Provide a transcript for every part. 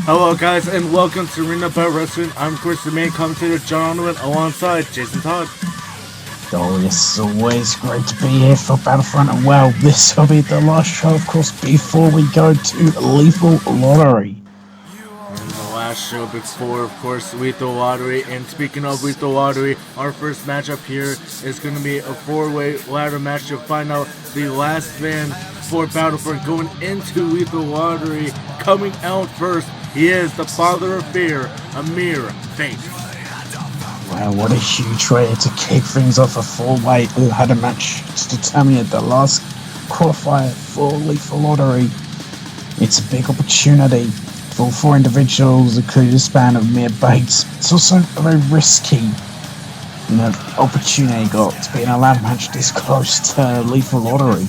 Hello guys and welcome to Arena Battle Wrestling. I'm of course the main commentator John Owen alongside Jason Todd. Oh yes, it's always great to be here for Battlefront, and well, this will be the last show of course before we go to Lethal Lottery. And the last show before of course Lethal Lottery, and speaking of Lethal Lottery, our first matchup here is going to be a 4-way ladder match to find out the last man for Battlefront going into Lethal Lottery. Coming out first, he is the father of fear, Amir Faith. Wow, what a huge way to kick things off a 4-way ladder match to determine the last qualifier for Lethal Lottery. It's a big opportunity for 4 individuals, including the span of Amir Bates. It's also a very risky opportunity got to be in a ladder match this close to Lethal Lottery. It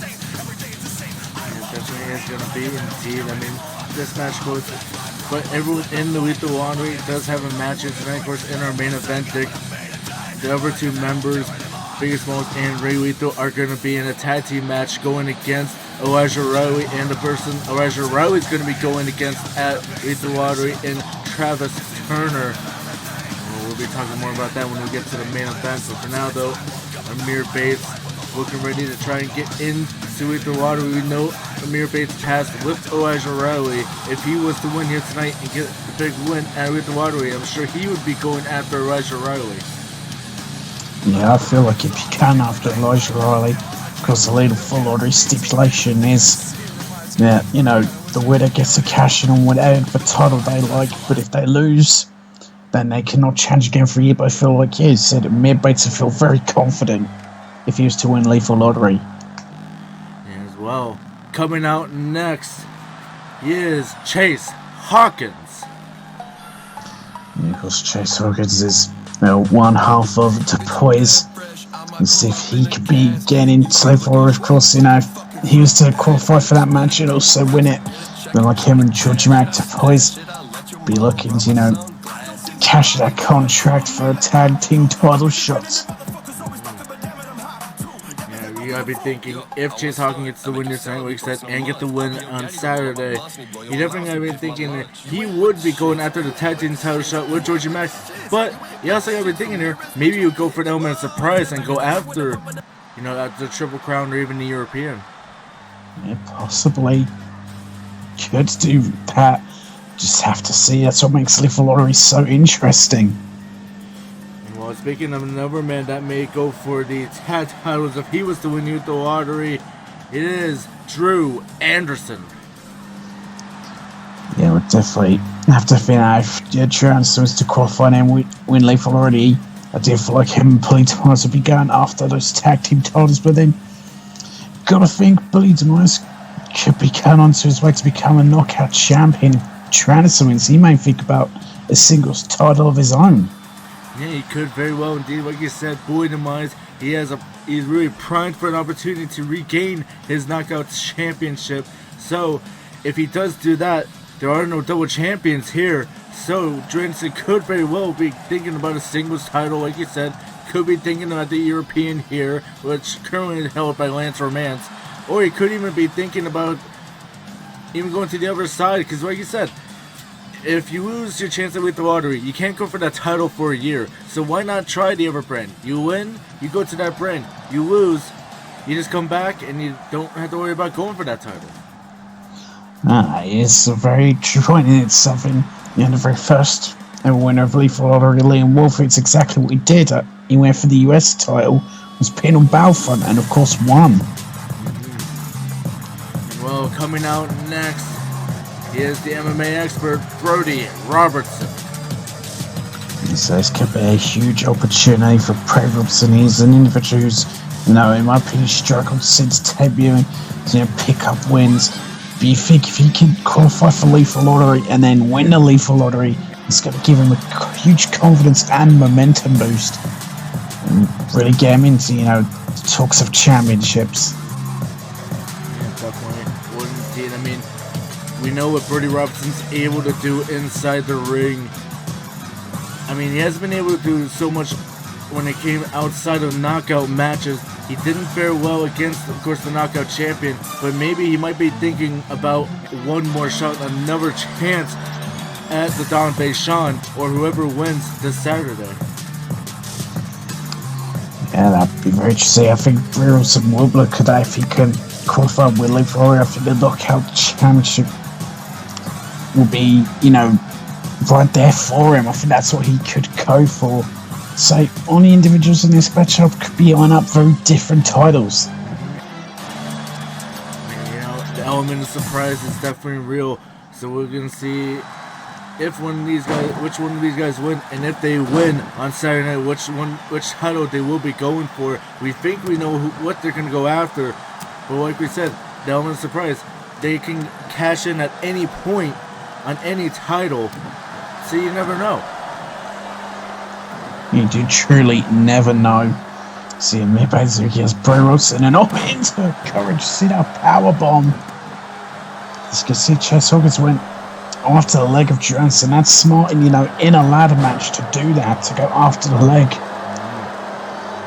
definitely is going to be indeed. I mean, this match goes, but everyone in the Lethal Lottery does have a match tonight. Of course, in our main event, the other 2 members, Biggest Smalls and Ray Lethal, are going to be in a tag team match going against Elijah Riley, and the person Elijah Riley is going to be going against at Lethal Lottery in Travis Turner. We'll be talking more about that when we get to the main event. But for now, though, Amir Bates looking ready to try and get into Lethal Lottery. We know Amir Bates passed with Elijah Riley. If he was to win here tonight and get the big win at Lethal Lottery, I'm sure he would be going after Elijah Riley. Yeah, I feel like if you can after Elijah Riley, because the Lethal Lottery stipulation is that, the winner gets to cash in on whatever title they like, but if they lose, then they cannot challenge again for a year. But I feel like, yeah, you said, Amir Bates would feel very confident if he was to win Lethal Lottery. Yeah, as well. Coming out next is Chase Hawkins. Yeah, of course, Chase Hawkins is one half of the Poise. And see if he could be getting into Lethal Lottery. Of course, if he was to qualify for that match and also win it, then like him and Georgie Mac to Poise be looking to, cash that contract for a tag team title shot. Yeah, you gotta be thinking, if Chase Hawkins gets the win this night, like you said, and get the win on Saturday, you definitely gotta be thinking that he would be going after the tag team title shot with Georgie Mac. But you also gotta be thinking here, maybe you would go for an element of surprise and go after, at the Triple Crown or even the European. Yeah, possibly. Could do that. Just have to see. That's what makes Lethal Lottery so interesting. Well, speaking of another man that may go for the tag titles if he was to win the Lottery, it is Drew Anderson. Yeah, we'll definitely have to finish. If Drew Anderson was to qualify and win Lethal Lottery, I do feel like him and Billy Demise would be going after those tag team titles, but then gotta think Billy Demise could be going on to his way to become a knockout champion. Anderson wins, he may think about a singles title of his own. Yeah, he could very well indeed. Like you said, Billy Demise, he's really primed for an opportunity to regain his knockout championship. So if he does do that, there are no double champions here. So Drew Anderson could very well be thinking about a singles title, like you said. Could be thinking about the European here, which currently is held by Lance Romance. Or he could even be thinking about even going to the other side, because like you said, if you lose your chance to win the lottery, you can't go for that title for a year. So why not try the other brand? You win, you go to that brand. You lose, you just come back and you don't have to worry about going for that title. It's a very true point, and it's something, the very first winner of Lethal Lottery, Liam Wolf, it's exactly what he did. He went for the US title, was pinned on Battlefront, and of course won. Well, coming out next is the MMA expert, Brody Robertson. So this could be a huge opportunity for Brody Robertson. He's an individual who's, in my opinion, struggled since debuting to pick up wins. But you think if he can qualify for Lethal Lottery and then win the Lethal Lottery, it's going to give him a huge confidence and momentum boost. And really get him into, talks of championships. I mean, we know what Brody Robertson's able to do inside the ring. I mean, he hasn't been able to do so much when it came outside of knockout matches. He didn't fare well against, of course, the knockout champion, but maybe he might be thinking about one more shot, another chance at the Don Bay Sean or whoever wins this Saturday. Yeah, that'd be very interesting. I think Wilson will look at that if he can qualify Willie for it. I think the knockout championship will be, right there for him. I think that's what he could go for. So, only individuals in this matchup could be on up very different titles. The element of surprise is definitely real. So we're gonna see if which one of these guys win, and if they win on Saturday night, which title they will be going for. We think we know what they're gonna go after, but like we said, the element of surprise, they can cash in at any point on any title, so you never know. You do truly never know. See, Mibazuki has Bray Wilson and into Courage sit-up powerbomb. As you can see, Chase Hawkins went after the leg of Johnson. That's smart, and in a ladder match to do that, to go after the leg.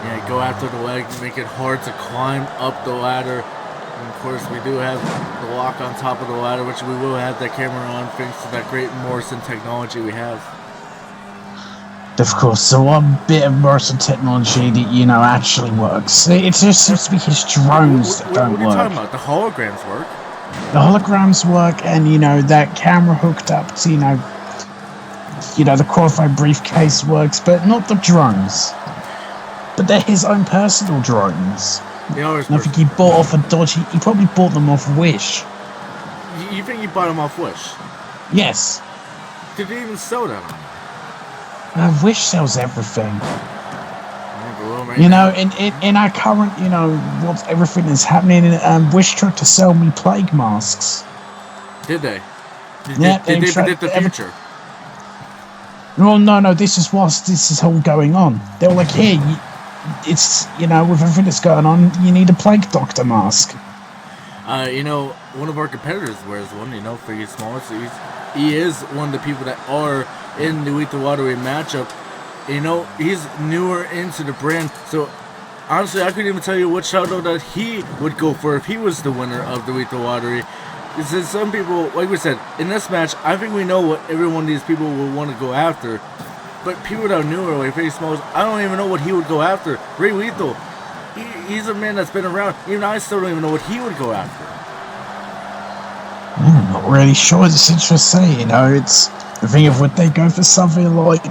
Yeah, go after the leg, make it hard to climb up the ladder. And of course, we do have the lock on top of the ladder, which we will have that camera on thanks to that great Morrison technology we have. Of course, the one bit of Morrison technology that, actually works. It just seems to be his drones that don't work. What are you talking about? The holograms work. The holograms work, and, that camera hooked up to, the qualified briefcase works, but not the drones. But they're his own personal drones. And I think he bought off a dodgy... He probably bought them off Wish. You think he bought them off Wish? Yes. Did he even sell that on? Wish sells everything. Right in our current, what everything is happening, Wish tried to sell me plague masks. Did they? Did they predict the future? Well, no, this is whilst this is all going on. They were like, here, it's, with everything that's going on, you need a plague doctor mask. One of our competitors wears one, for his smallest. He is one of the people that are in the Week the Waterway matchup. He's newer into the brand, so honestly, I couldn't even tell you which title that he would go for if he was the winner of the Week the Waterway. Because some people, like we said, in this match, I think we know what every one of these people will want to go after. But people that are newer, like Face Smalls, I don't even know what he would go after. Ray Lethal, he's a man that's been around. Even I still don't even know what he would go after. I'm not really sure. It's interesting, it's the thing of would they go for something like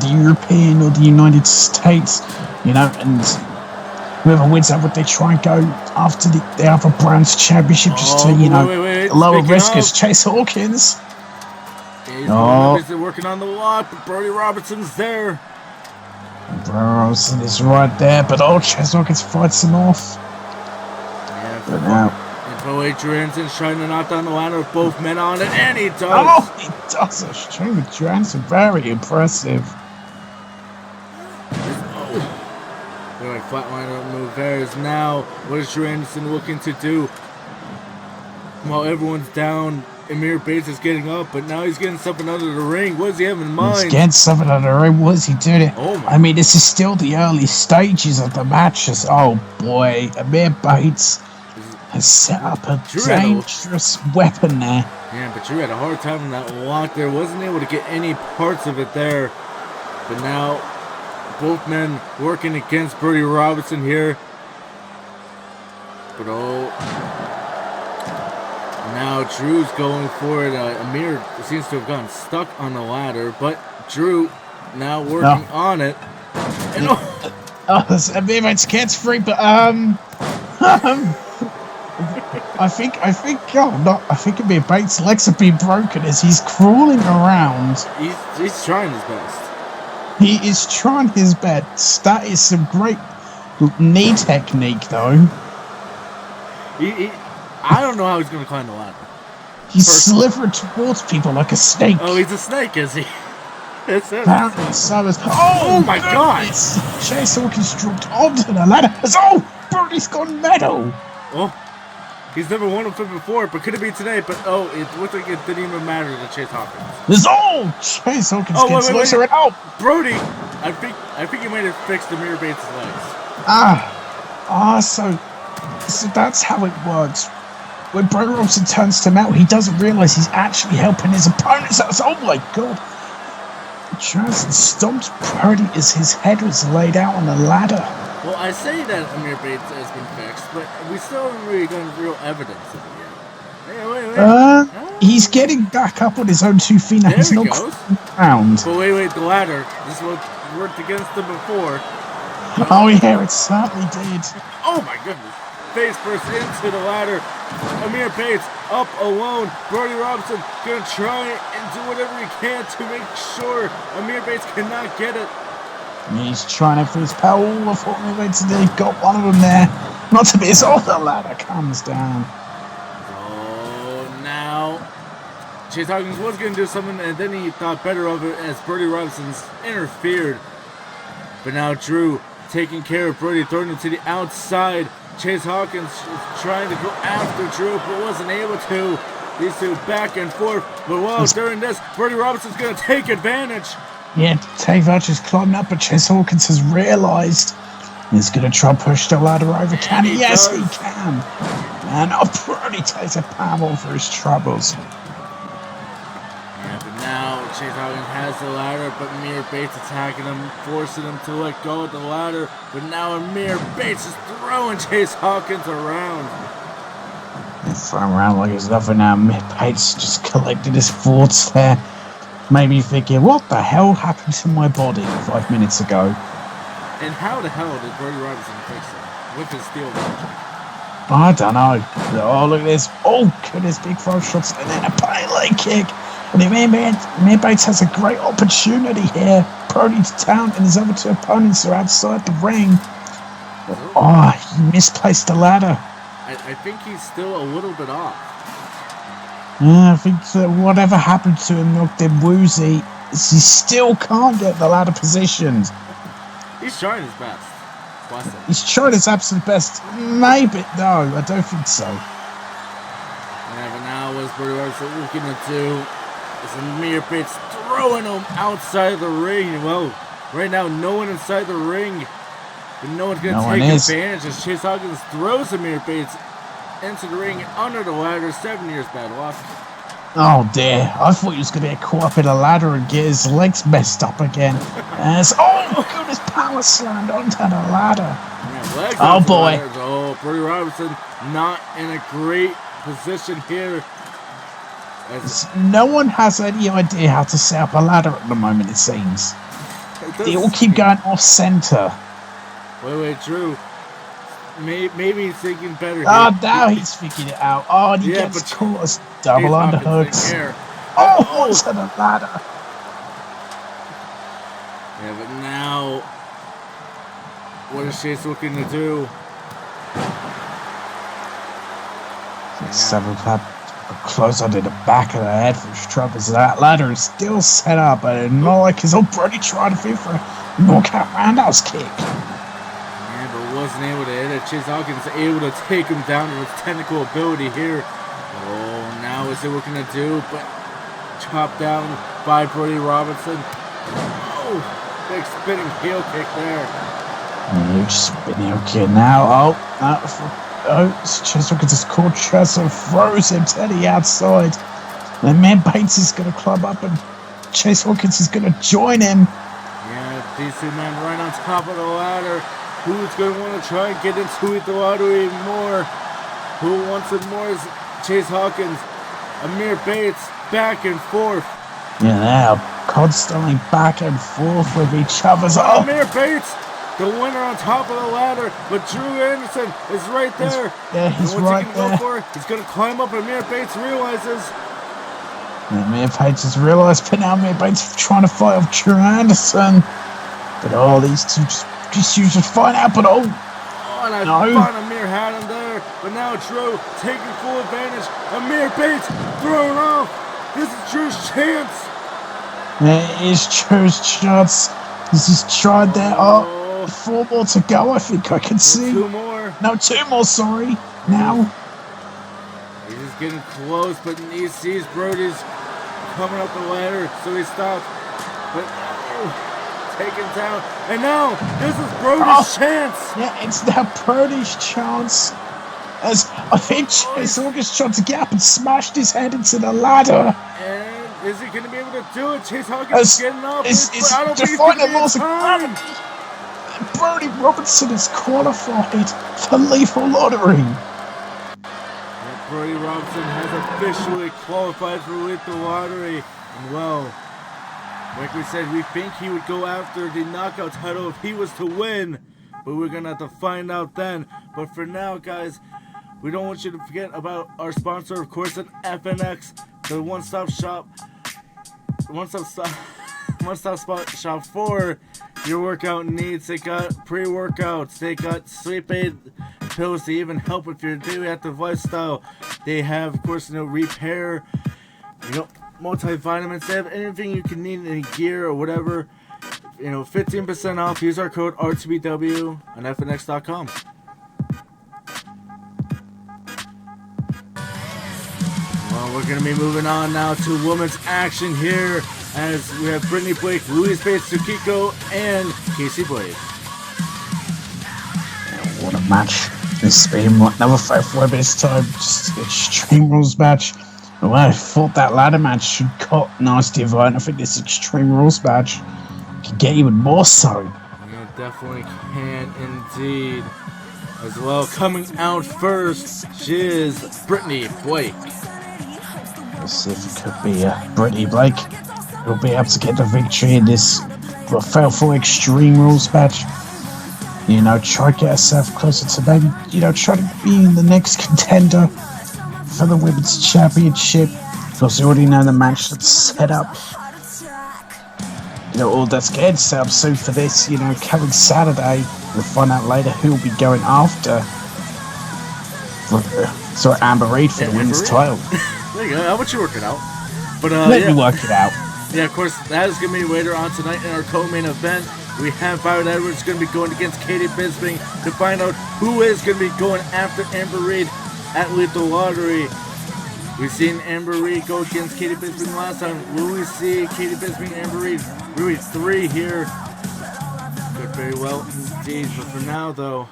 the European or the United States, and whoever wins that, would they try and go after the other brand's championship just to, wait. lower risk as Chase Hawkins? He's working on the lock, but Brody Robertson's there. Robertson is right there, but Chase Hawkins fights him off. Yeah, but now. Boy Dranson's trying to knock down the ladder with both men on it, and he does! Oh, he does! It's true with Dranson. Very impressive. Flatliner move there is now. What is Dranson looking to do? While everyone's down, Amir Bates is getting up, but now he's getting something under the ring. What does he have in mind? He's getting something under the ring. What is he doing? Oh my. This is still the early stages of the matches. Oh boy, Amir Bates has set up a dangerous weapon there. Yeah, but Drew had a hard time in that lock there. Wasn't able to get any parts of it there. But now, both men working against Brody Robinson here. But now Drew's going for it. Amir seems to have gotten stuck on the ladder. But Drew now working on it. And Amir Bates gets free, but I think Amir Bates' legs have been broken as he's crawling around. He's trying his best. He is trying his best. That is some great knee technique, though. I don't know how he's going to climb the ladder. He's slithering towards people like a snake. Oh, he's a snake, is he? Apparently so. Oh my God! Chase Hawkins dropped onto the ladder. Brody's gone metal. Oh. He's never won a flip before, but could it be today? But it looked like it didn't even matter to Chase Hawkins. Chase Hawkins gets closer and Brody, I think you might have fixed Amir Bates' legs. So that's how it works. when Brody Robson turns to him out, he doesn't realise he's actually helping his opponents out. Oh my god! Just stomped Brody as his head was laid out on the ladder. Well, I say that Amir Bates has been fixed, but we still haven't really gotten real evidence of it yet. Hey, wait. He's getting back up on his own 2 feet now. There He's he not goes. Around. But wait, the ladder. This is what worked against him before. Oh yeah, it certainly did. Oh my goodness. Face first into the ladder. Amir Bates up alone. Brody Robson gonna try and do whatever he can to make sure Amir Bates cannot get it. He's trying to his power all of what Amir Bates did. He got one of them there. Not to be as all the ladder comes down. Oh, now Chase Hawkins was gonna do something, and then he thought better of it as Brody Robson's interfered. But now Drew taking care of Brody, throwing him to the outside. Chase Hawkins is trying to go after Drew, but wasn't able to. These two back and forth. But while during this, Brody Robinson's going to take advantage. Yeah, Dave Archer's climbing up, but Chase Hawkins has realised he's going to try and push the ladder over. Can he? Yes, he can. And Brody takes a pommel for his troubles. Yeah, but now Chase Hawkins has the ladder, but Amir Bates attacking him, forcing him to let go of the ladder. But now Amir Bates is throwing Chase Hawkins around. He's thrown around like there's nothing now. Amir Bates just collected his thoughts there. Maybe thinking, what the hell happened to my body 5 minutes ago? And how the hell did Brody Robinson fix it with his steel wedge? I don't know. Oh, look at this. Oh, goodness, big throw shots and then a pay leg kick. And Amir Bates has a great opportunity here. Brody to town and his other 2 opponents are outside the ring. Oh, he misplaced the ladder. I think he's still a little bit off. Yeah, I think that whatever happened to him knocked him woozy. He still can't get the ladder positioned. He's trying his best. Bless him. He's tried his absolute best. Maybe. No, I don't think so. Yeah, but now what's Brody Robinson looking to do? Is Amir Bates throwing him outside the ring. Well, right now, no one inside the ring. But no one's going to take advantage as Chase Hawkins throws Amir Bates into the ring under the ladder. 7 years bad luck. Oh dear, I thought he was going to get caught up in a ladder and get his legs messed up again. Oh goodness, power slammed onto the ladder. Yeah, oh boy. Oh, Brody Robinson not in a great position here. No one has any idea how to set up a ladder at the moment, it seems. They all keep going off center. Wait, Drew. Maybe he's thinking better. Oh, now he's figured it out. Oh, and he gets caught as double underhooks. Oh, onto the ladder. Yeah, but now, what is Chase looking to do? 7 clap. Close under the back of the head for his troubles. That ladder is still set up, but not like his old Brody trying to fit for a knockout roundhouse kick. Wasn't able to hit it. Chase Hawkins able to take him down with his technical ability here. Oh, now is it looking to do? But chopped down by Brody Robinson. Oh, big spinning heel kick there. Huge spinning heel kick now. Chase Hawkins is caught Chase and throws him to the outside. And Man Bates is going to climb up and Chase Hawkins is going to join him. Yeah, these 2 men right on top of the ladder. Who's going to want to try and get into the lottery more? Who wants it more is Chase Hawkins. Amir Bates back and forth. Yeah, they're constantly back and forth with each other. Oh, Amir Bates, the winner on top of the ladder, but Drew Anderson is right there. He's right there. He's going to climb up. Amir Bates realizes. Amir Bates has realized, but now Amir Bates is trying to fight off Drew Anderson. But all these two just find out, but and I thought Amir had him there, but now Drew taking full advantage. Amir Bates thrown off. This is Drew's chance. It is Drew's chance. He's just tried there. 4 more to go, I think I can see. 2 more. No, 2 more, sorry. Now. He's just getting close, but he sees Brody's coming up the ladder, so he stops. But taken down, and now this is Brody's chance. Yeah, it's now Brody's chance. as I think Chase August tried to get up and smashed his head into the ladder. And is he going to be able to do it? Chase Hawkins is getting up. Is I don't think he's going to be in time. Brody Robinson is qualified for Lethal Lottery. Brody Robinson has officially qualified for Lethal Lottery. And well, like we said, we think he would go after the knockout title if he was to win. But we're going to have to find out then. But for now, guys, we don't want you to forget about our sponsor, of course, at FNX, the one-stop shop for your workout needs. They got pre-workouts, they got sleep aid pills to even help with your daily active lifestyle. They have, of course, repair, multivitamins. They have anything you can need, any gear or whatever. 15% off. Use our code RTBW on FNX.com. Well, we're going to be moving on now to women's action here as we have Brittany Blake, Louise Bates, Tsukiko, and Casey Blake. What a match. This has been another 5 way this time. Just an Extreme Rules match. Well, I thought that ladder match should got nasty event. I think this Extreme Rules match can get even more so. Yeah, definitely can indeed. As well, coming out first, she is Brittany Blake. Let's see if it could be Brittany Blake who'll be able to get the victory in this fatal Extreme Rules match. Try to get herself closer to maybe, try to be the next contender for the Women's Championship. Because we already know the match that's set up. All that's getting set up soon for this, coming Saturday. We'll find out later who will be going after Amber Reid for the women's title. There you go. How about you work it out? But Let me work it out. Yeah, of course, that is going to be later on tonight in our co-main event. We have Violet Edwards going to be going against Katie Bisping to find out who is going to be going after Amber Reid at Lethal Lottery. We've seen Amber Reid go against Katie Bisping last time. Will we see Katie Bisping, Amber Reid, Rui 3 here? Could very well indeed. But for now, though,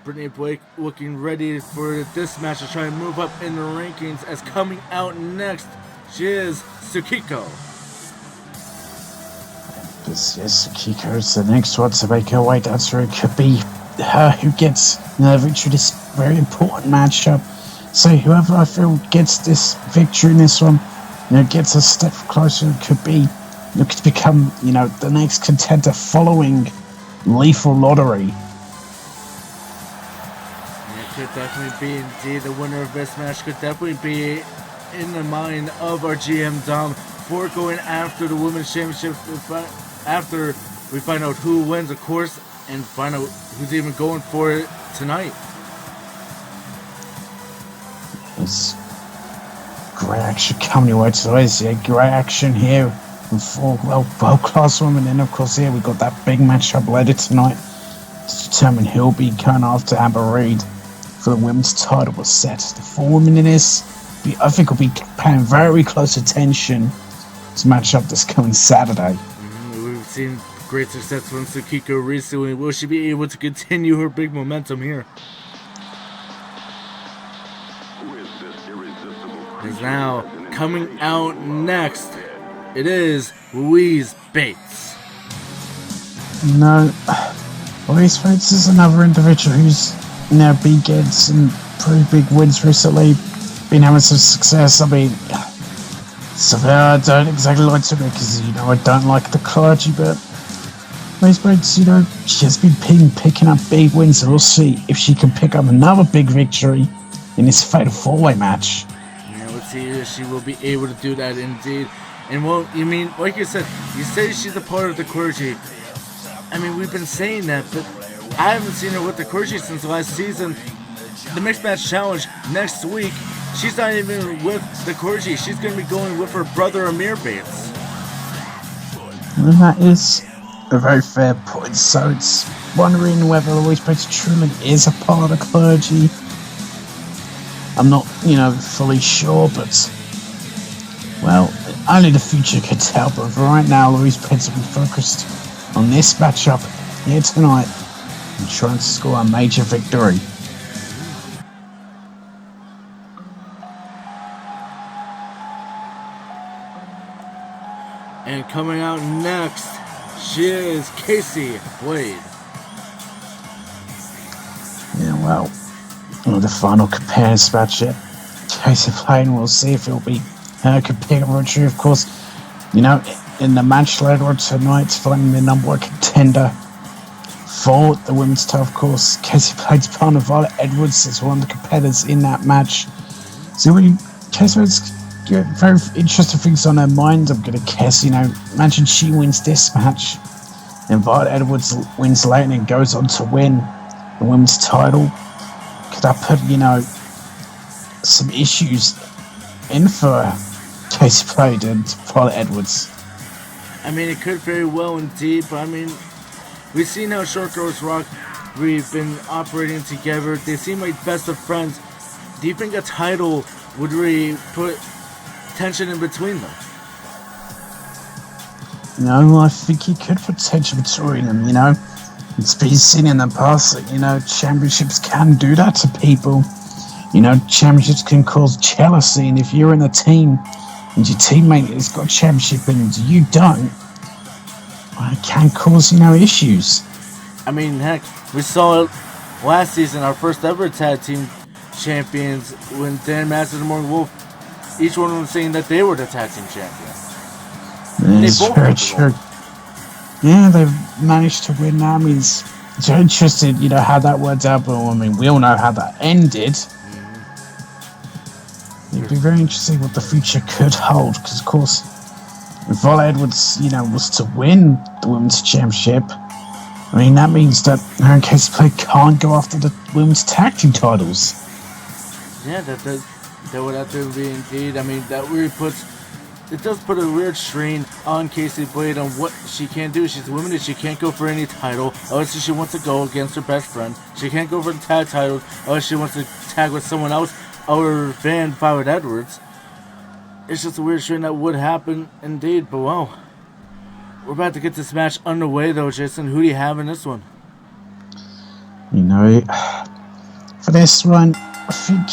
Brittany Blake looking ready for this match to try and move up in the rankings. As coming out next, she is Tsukiko. Yes, Tsukiko's the next one to make her way down, so it could be her who gets the victory in this very important matchup. So whoever I feel gets this victory in this one, gets a step closer, could be looking to become, the next contender following Lethal Lottery. It could definitely be indeed the winner of this match. Could definitely be in the mind of our GM Dom for going after the Women's Championship after we find out who wins, of course, and find out who's even going for it tonight. It's great action coming your way today. Yeah, great action here with 4 world-class women. And of course, here we got that big matchup later tonight to determine who'll be going after Amber Reid for the women's title was set. The 4 women in this, I think, will be paying very close attention to match up this coming Saturday. We've seen great success from Tsukiko recently. Will she be able to continue her big momentum here? Is now coming out next, it is Louise Bates. Louise Bates is another individual who's been getting some pretty big wins recently, been having some success. I mean, I don't exactly like to because I don't like the clergy, but Louise Bates, she has been picking up big wins, and we'll see if she can pick up another big victory in this fatal 4-way match. Let's see if she will be able to do that indeed. And well, like you said, you say she's a part of the clergy. I mean, we've been saying that, but I haven't seen her with the clergy since last season. The Mixed Match Challenge next week, she's not even with the clergy. She's going to be going with her brother Amir Bates. And that is a very fair point. So it's wondering whether Louise Bates truly is a part of the clergy. I'm not, fully sure, but, well, only the future could tell. But right now, Louise Bates will be focused on this matchup here tonight and trying to score a major victory. Alright, coming out next, she is Casey Blade. Yeah, well, the final comparison match yet. Casey Blade, we'll see if it'll be comparable. Of course, in the match later on tonight, finding the number one contender for the women's title, of course. Casey Blade's partner, Violet Edwards, is one of the competitors in that match. So, Casey Blade's got very interesting things on her mind, I'm going to guess. Imagine she wins this match, and Violet Edwards wins later and goes on to win the women's title. Could that put, some issues in for Casey Blade and Violet Edwards? I mean, it could very well indeed, but we've seen how Short Girls Rock, we've been operating together. They seem like best of friends. Do you think a title would really put tension in between them? No, I think he could put tension between them, It's been seen in the past that, championships can do that to people. Championships can cause jealousy, and if you're in a team and your teammate has got a championship and you don't, it can cause, issues. I mean, heck, we saw it last season, our first ever tag team champions, when Dan Masters and Morgan Wolf, each one of them saying that they were the tag team champions. It's very true. Yeah, they've managed to win now. I mean, it's interesting, how that worked out, but we all know how that ended. It'd be very interesting what the future could hold, because, of course, if Violet Edwards, was to win the women's championship, that means that her and Casey Blade can't go after the women's tag team titles. Yeah, that would have to be indeed. That really it does put a weird strain on Casey Blade on what she can do. She's a woman and she can't go for any title unless she wants to go against her best friend. She can't go for the tag titles unless she wants to tag with someone else other than Violet Edwards. It's just a weird strain that would happen indeed, but well, we're about to get this match underway though, Jason. Who do you have in this one? For this one, I think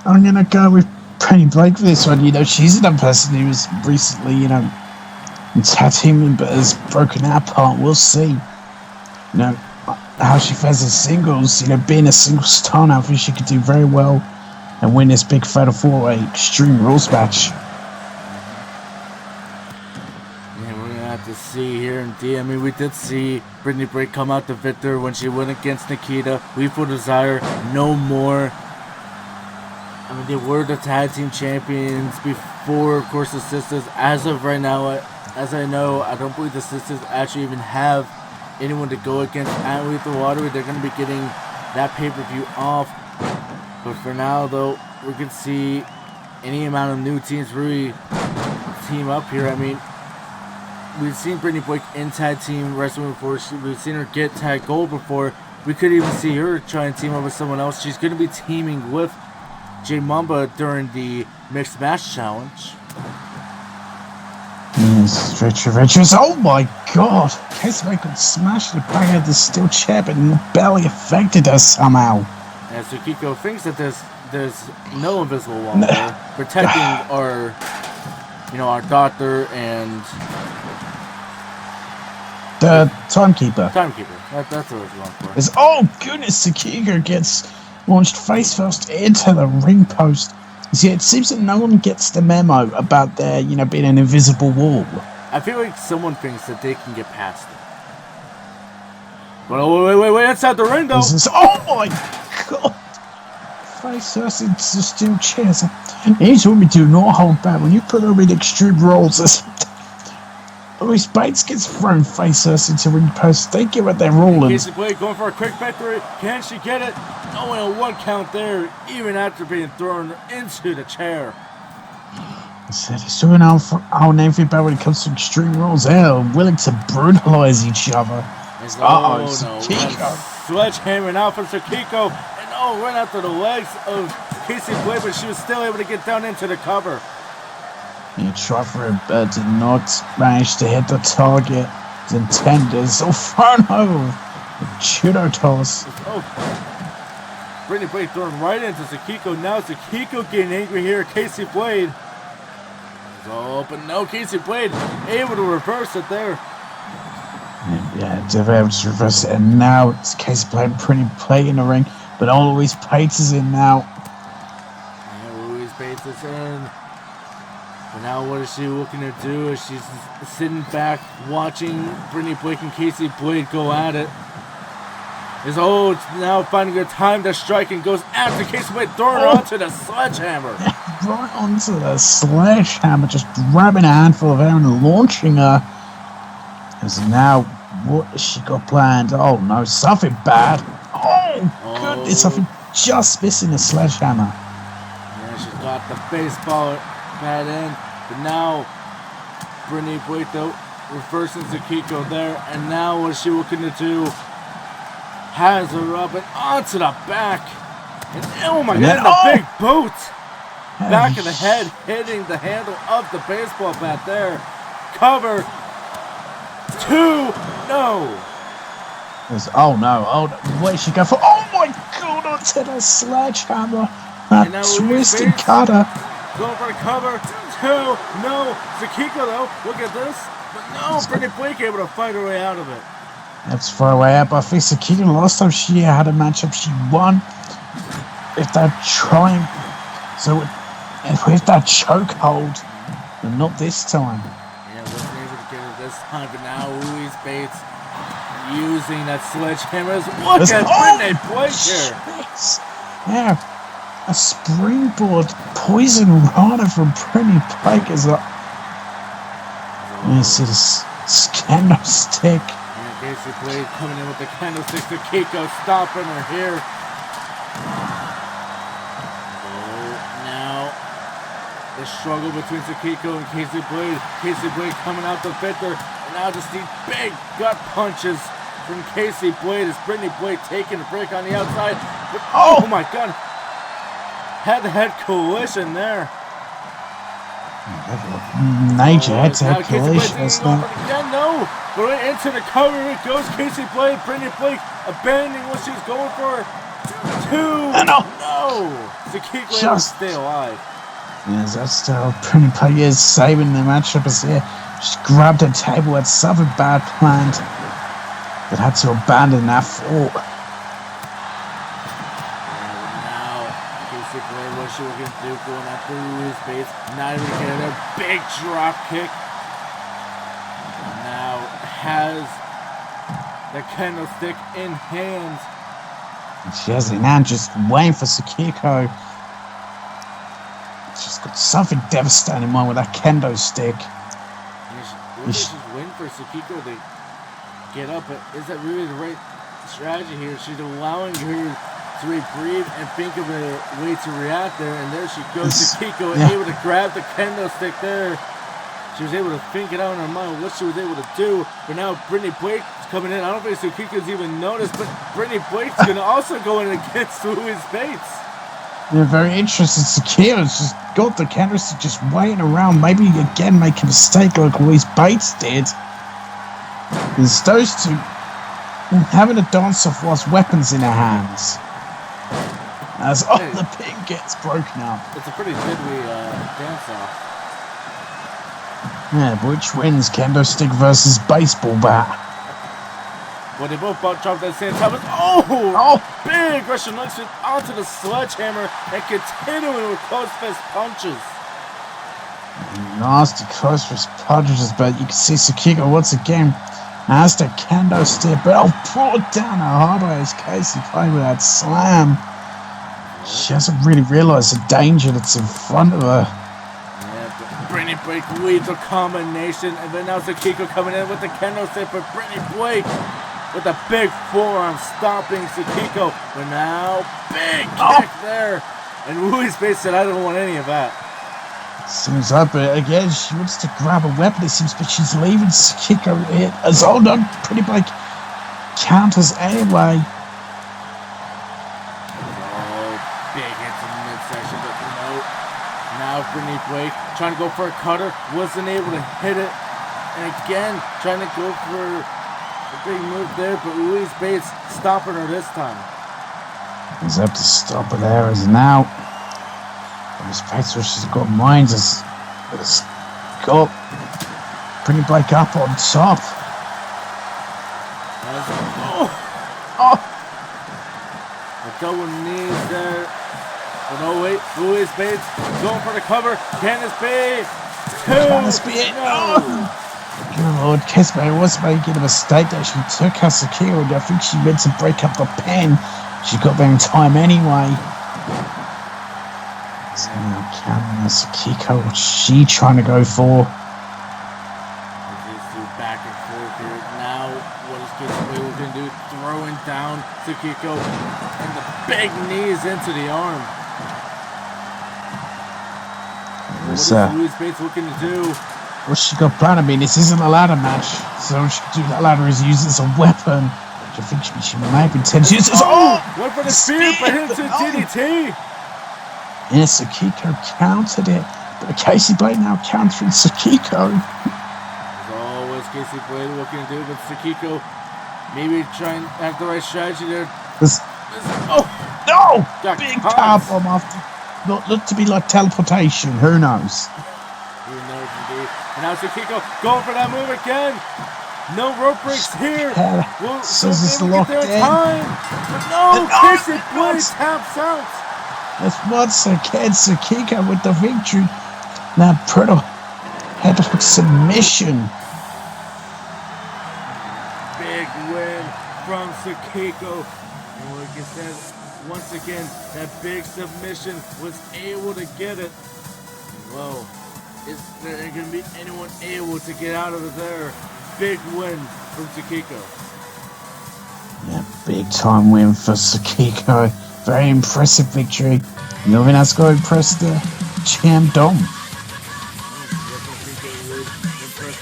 I'm gonna go with Brittany Blake for this one. She's another person who was recently, in tag teaming but has broken our part. We'll see. How she fares in singles. Being a single star now, I think she could do very well and win this big Fatal 4-Way Extreme Rules match. Yeah, we're gonna have to see here indeed. We did see Brittany Blake come out the victor when she went against Nikita. We for Desire, no more. They were the tag team champions before, of course, the sisters. As of right now, as I know, I don't believe the sisters actually even have anyone to go against at Lethal Lottery. They're going to be getting that pay-per-view off. But for now, though, we can see any amount of new teams really team up here. We've seen Brittany Blake in tag team wrestling before. We've seen her get tag gold before. We could even see her try and team up with someone else. She's going to be teaming with J Mamba during the Mixed Match Challenge. Stretcher. Oh my god! Casey Blade got smashed in the back of the steel chair, but barely affected us somehow. And Tsukiko thinks that there's no invisible wall there, protecting our doctor and the timekeeper. That's what I was going for. Oh goodness! Tsukiko gets launched face first into the ring post. See, it seems that no one gets the memo about there, being an invisible wall. I feel like someone thinks that they can get past it. But wait, outside the ring though. Oh my god! Face first into steel chairs. Here's what we do not hold back. When you put them in extreme rolls, Louis Bates gets thrown face first into ring post. They give it their rolling. Casey Blade going for a quick victory. Can she get it? Only a one count there, even after being thrown into the chair. It's doing our name for when it comes to extreme rules. They're willing to brutalize each other. Tsukiko. Sledgehammering out for Tsukiko. And right after the legs of Casey Blade, but she was still able to get down into the cover. He tried for it, but did not manage to hit the target. His intended. So thrown over. A judo toss. Brittany Blade thrown right into Tsukiko. Now Tsukiko getting angry here at Casey Blade. Oh, but no, Casey Blade able to reverse it there. Yeah, definitely able to reverse it. And now it's Casey Blade pretty play in the ring. But all Louise Bates is in now. Yeah, Louise Bates is in. But now what is she looking to do? She's sitting back watching Brittany Blake and Casey Blade go at it. It's now finding a time to strike and goes after Casey Blade, throwing her onto the sledgehammer. Right onto the sledgehammer, just grabbing a handful of air and launching her. And so now, what has she got planned? Oh no, something bad. Oh goodness, something just missing the sledgehammer. Yeah, she's got the baseball bat in. But now, Brittany Blake though, reversing Zakiko there. And now what is she looking to do? Has her up and onto the back. And oh my god, the big boot! Back of the head, hitting the handle of the baseball bat there. Cover. 2. No. Oh no. Where'd she go for? Oh my god, onto the sledgehammer. That twisted cutter. Going for the cover. 2. No. Zakiko though, look at this. But no, Brittany Blake able to fight her way out of it. That's far away up. I think Zakiko, last time she had a matchup, she won. If they're trying, so with that chokehold, but not this time. Yeah, wasn't able to get it this time, but now Louise Bates using that sledgehammer. Look at Brittany Blake here. Yeah, a springboard poison rana from Brittany Blake is up. You see this candlestick. Casey Blade coming in with the candlestick to Kiko, stopping her here. So now the struggle between Zakiko and Casey Blade. Casey Blade coming out the victor. And now just these big gut punches from Casey Blade as Brittany Blade taking a break on the outside. But, oh my god! Head-to-head collision there. Major head-to-head collision. Again, no! But right into the cover it goes. Casey Blade, Brittany Blake abandoning what she's going for. 2. No! Zakiko stay alive. Yes, that's still Brittany Blake is saving the matchup as here. She grabbed a table, had something bad planned, but had to abandon that fort. Now, Casey Blade, what she was going to do, going after Louise Bates, not even getting a big drop kick. Now has the candlestick in hand. She has it in hand, just waiting for Zakiko. She's got something devastating in mind with that kendo stick. She's waiting for Zakiko to get up, but is that really the right strategy here? She's allowing her to breathe and think of a way to react there, and there she goes. Zakiko able to grab the kendo stick there. She was able to think it out in her mind what she was able to do. But now Brittany Blake's coming in. I don't think Zakiko's even noticed, but Brittany Blake's going to also go in against Louise Bates. Yeah, very interesting. Zakiko's just got the candlestick just waiting around. Maybe again make a mistake like Louise Bates did. There's those two having a dance off whilst weapons in their hands. As the pin gets broken up. It's a pretty fiddly dance off. Yeah, but which wins, kendo stick versus baseball bat? Well, they both dropped at the same time. Big Russian leg sweep onto the sledgehammer and continuing with close fist punches. Nasty close fist punches, but you can see Zakiko once again has the kendo stick, but brought down a hard way as Casey playing with that slam. She hasn't really realised the danger that's in front of her. Brittany Blake leads a combination, and then now Zakiko coming in with the kendo stick, but Brittany Blake with a big forearm stopping Zakiko. But now, big kick there. And Louise Bates said, I don't want any of that. Seems like, but again, she wants to grab a weapon, it seems, but she's leaving Zakiko here. As Brittany Blake counters anyway. Big hits in the midsection, but no. Now Brittany Blake trying to go for a cutter, wasn't able to hit it. And again, trying to go for a big move there, but Louise Bates stopping her this time. He's up to stop her there as now. Louise Bates, she's got minds as up. Bring it back up on top. Oh! A double knees there. Oh no, wait. Louis Bates going for the cover. Can this be? Can this be it? No! Good Lord, Kismet was making a mistake that she took Hasakira, and I think she meant to break up the pin. She got there in time anyway. So now Cameron Sakiko, what's she trying to go for? These two back and forth here. Now, what is Kismet going to do? Throwing down Sakiko and the big knees into the arm. What is Louis Bates looking to do? What's she got planned? I mean, this isn't a ladder match, so she could do that ladder is use it as a weapon. I think she might have intended to use it. Went for the spear, but hit to DDT. Yes, Sakiko countered it, but Casey Blade now countering Sakiko. As always, Casey Blade looking to do, but Sakiko maybe trying to have the right strategy there. No! Big power bomb after. Looked to be like teleportation. Who knows? Who knows indeed. And now Sakiko going for that move again. No rope breaks here. Will it's get locked there in in. time. But no, Casey Blade taps out. That's once again Sakiko with the victory. Now brutal headlock submission. Big win from Sakiko. And like I said, once again, that big submission was able to get it. Whoa. Is there going to be anyone able to get out of there? Big win from Sakiko. Yeah, big time win for Sakiko. Very impressive victory. Nothing else going to impress the GM Dom. Impress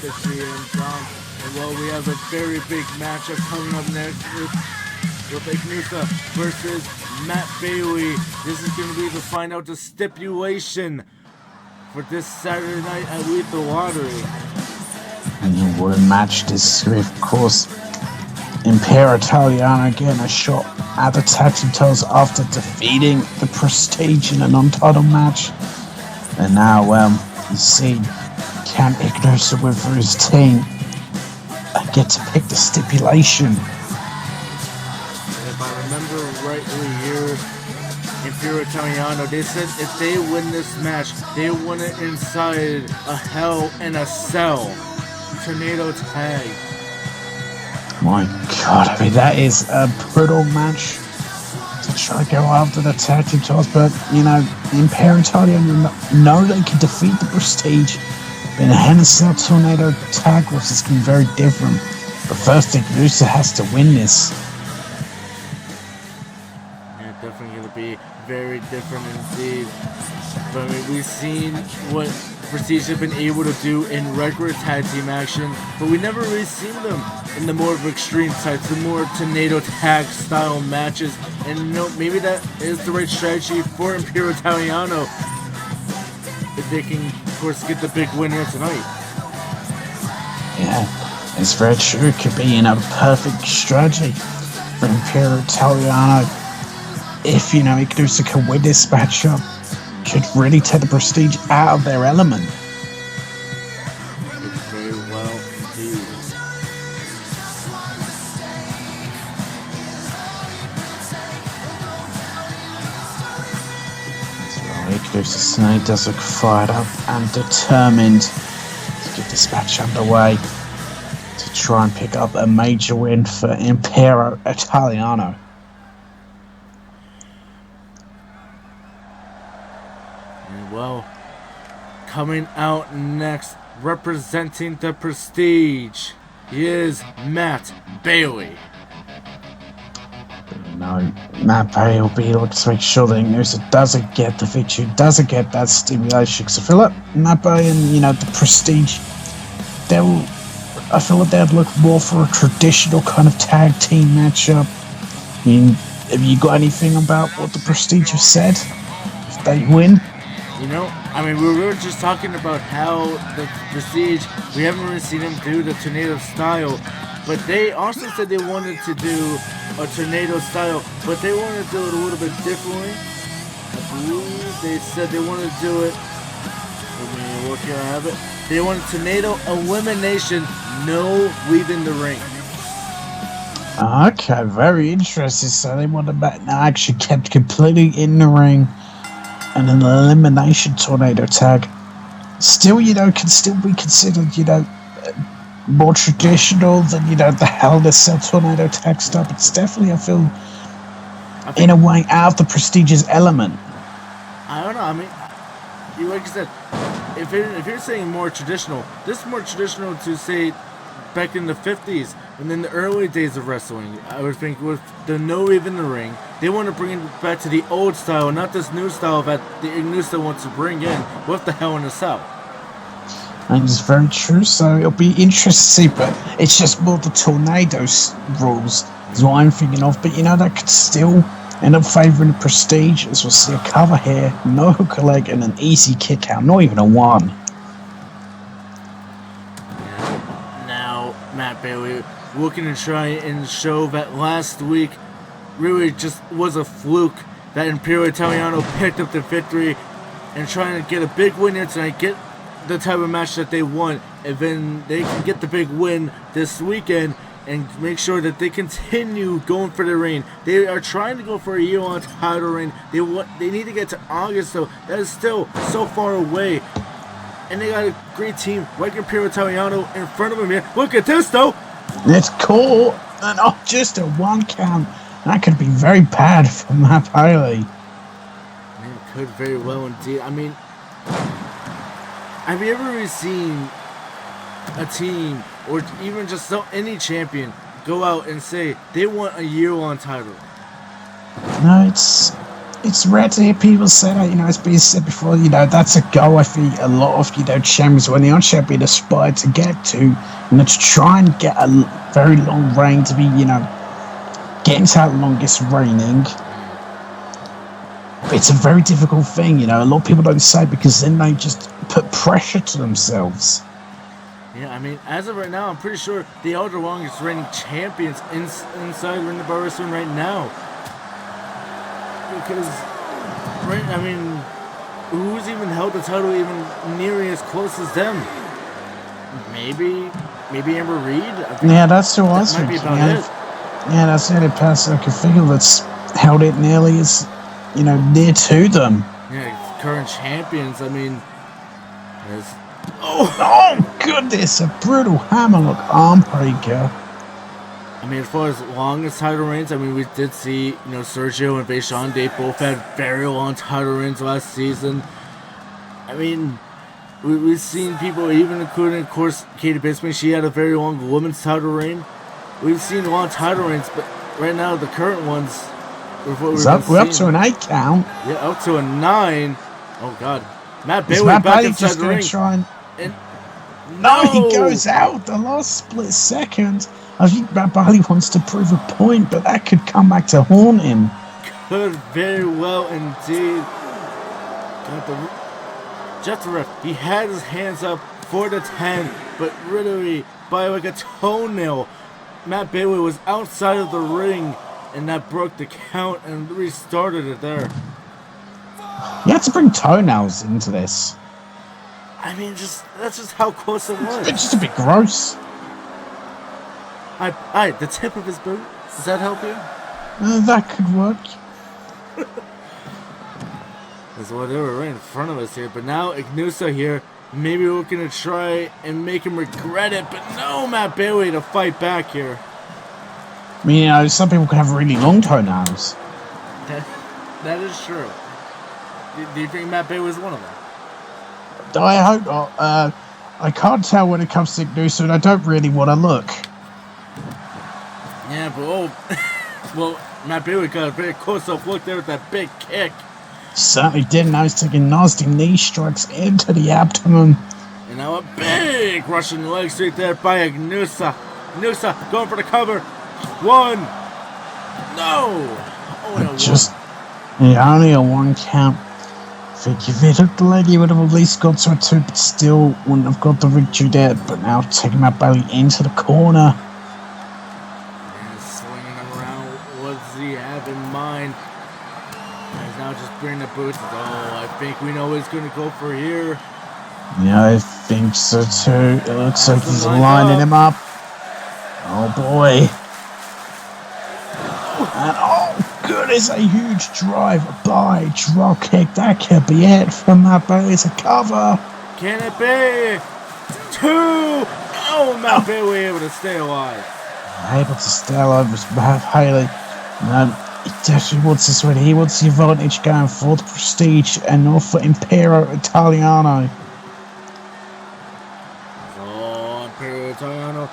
the GM Dom. And well, we have a very big matchup coming up next with Ignusa versus Matt Bailey. This is going to be to find out the stipulation for this Saturday night at Lethal Lottery. And what a match this is, of course. Impero Italiano getting a shot at the tag team titles after defeating the Prestige in an untitled match. And now, you see, can Ignusa win for his team and get to pick the stipulation? If I remember rightly here, Impero Italiano, they said if they win this match, they win it inside a Hell in a Cell tornado tag. My God, I mean, that is a brutal match to try to go after the tag team titles, but, you know, Impero Italiano know they can defeat the Prestige, but in a Hell in a Cell tornado tag was it's going to be very different. But first, Ignusa has to win this. Yeah, definitely going to be very different indeed. But I mean, we've seen what Prestige have been able to do in regular tag team action, but we never really seen them in the more extreme types, the more tornado tag style matches. And you know, maybe that is the right strategy for Impero Italiano if they can, of course, get the big win here tonight. Yeah, it's very true. It could be, perfect strategy for Impero Italiano. If, Ignusa can win this matchup, could really take the Prestige out of their element. Very well indeed. Ignusa tonight does look fired up and determined to get this match underway to try and pick up a major win for Impero Italiano. Well, coming out next, representing the Prestige, he is Matt Bailey. No, Matt Bailey looks to make sure that Ignusa doesn't get the victory, doesn't get that stimulation. Because I feel like Matt Bailey and, the Prestige, I feel like they'd look more for a traditional kind of tag team matchup. I mean, have you got anything about what the Prestige have said if they win? We were just talking about how the Prestige, we haven't really seen them do the tornado style, but they also said they wanted to do a tornado style, but they wanted to do it a little bit differently. I believe they said they wanted to do it. Let me look here, I have it. They want a tornado elimination, no leaving the ring. Okay, very interesting. So they want the match actually kept completely in the ring and an elimination tornado tag. Still, can still be considered, more traditional than, the Hell in a Cell tornado tag stuff. It's definitely, I feel, in a way, out of the prestigious element. I don't know. I mean, like I said, if you're saying more traditional, this is more traditional to say back in the 50s and in the early days of wrestling. I would think with the no leave in the ring, they want to bring it back to the old style, not this new style that the Ignusa wants to bring in with the Hell in a Cell. And it's very true, so it'll be interesting to see, but it's just more the tornadoes rules is what I'm thinking of. But that could still end up favouring the prestige, as we'll see a cover here, no hook leg and an easy kick out, not even a one. Now, Matt Bailey looking to try and show that last week really just was a fluke that Imperial Italiano picked up the victory and trying to get a big win here tonight, get the type of match that they want, and then they can get the big win this weekend and make sure that they continue going for the reign. They are trying to go for a year-long title reign. They need to get to August, so that is still so far away. And they got a great team, like Imperial Italiano, in front of them here. Look at this, though. It's cool, and just a one count. That could be very bad for Matt Bailey. Man, it could very well indeed. I mean, have you ever really seen a team, or even just any champion, go out and say they want a year-long title? No, it's rare to hear people say that. It's been said before. That's a goal I think a lot of champions when they are champion aspire to get to, to try and get a very long reign, to be getting to that longest reigning. But it's a very difficult thing. A lot of people don't say because then they just put pressure to themselves. Yeah, I mean, as of right now, I'm pretty sure they are the longest reigning champions inside Ring of Wrestling right now. Because, who's even held the title even nearly as close as them? Maybe Amber Reed? Yeah, that's who I was thinking. That might be about it. Yeah, that's the only person I can figure that's held it nearly as, near to them. Yeah, current champions, Oh, goodness, a brutal hammerlock arm breaker. As far as longest title reigns, we did see, Sergio and Vaishon, they both had very long title reigns last season. We've seen people, even including, of course, Katie Bisbee, she had a very long women's title reign. We've seen long title reigns, but right now, the current ones, we're up to an 8 count. Yeah, up to a 9. Oh, God. Matt Bailey Matt back Bailey inside just the ring. No, he goes out the last split second. I think Matt Bailey wants to prove a point, but that could come back to haunt him. Could very well indeed. Just the ref, he had his hands up for the 10, but literally by like a toenail, Matt Bailey was outside of the ring, and that broke the count and restarted it there. You had to bring toenails into this. That's just how close it was. It's just a bit gross. The tip of his boot. Does that help you? That could work. That's what they were right in front of us here. But now Ignusa here, maybe we're going to try and make him regret it. But no, Matt Bailey to fight back here. Some people could have really long toenails. That is true. Do you think Matt Bailey was one of them? I hope not. I can't tell when it comes to Ignusa, and I don't really want to look. Yeah, but well, Matt Bailey got a very close-up look there with that big kick. Certainly did. Now he's taking nasty knee strikes into the abdomen. And now a big Russian leg sweep there by Ignusa. Ignusa going for the cover. 1. No. Only a 1 count. I think if it looked like he would have at least got to a 2, but still wouldn't have got the victory there. But now taking Matt Bailey into the corner. And swinging him around. What does he have in mind? He's now just bringing the boots. Oh, I think we know what he's going to go for here. Yeah, I think so too. It looks like he's lined lining up. him up. Oh boy. And oh goodness, a huge drive by drop kick. That could be it for Matt Bailey to cover. Can it be? 2! Oh, Matt Bailey able to stay alive. Able to stay alive with Matt Bailey. He definitely wants this win. He wants the advantage going for the Prestige and not for Impero Italiano. Oh, Impero Italiano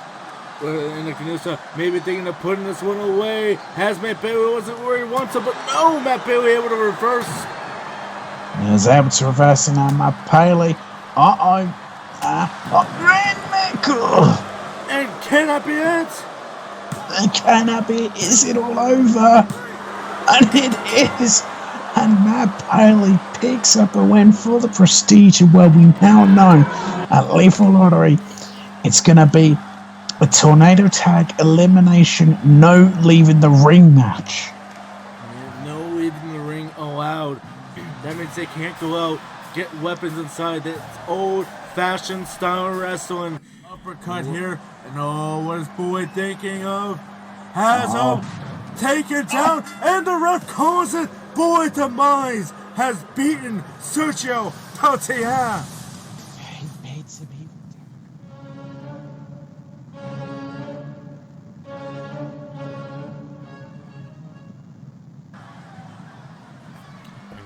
in the Canusa, maybe thinking of putting this one away. Has Matt Bailey wasn't where he wants to, but no, Matt Bailey able to reverse. He was able to reverse it now, Matt Bailey. Rainmaker! And can that be it? And can that be it? Is it all over? And it is. And Matt Bailey picks up a win for the Prestige. And well, we now know at Lethal Lottery, it's going to be a tornado tag elimination, no leaving the ring match. No leaving the ring allowed. That means they can't go out, get weapons inside. That's old-fashioned style wrestling. Uppercut here. And what is Boy thinking of? Has him taken down, and the ref calls it. Boy Demise has beaten Sergio Tatiana. He beats him.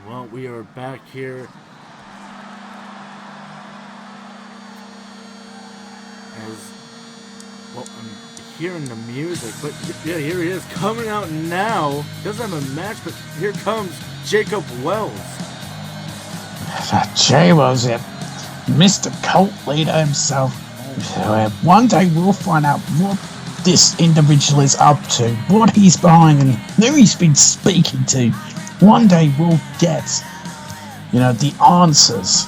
Well, we are back here as well. I'm hearing the music, but yeah, here he is coming out now. Doesn't have a match, but here comes Jacob Wells. Jay Wells, Mr. Cult Leader himself. One day we'll find out what this individual is up to, what he's behind, and who he's been speaking to. One day we'll get, the answers.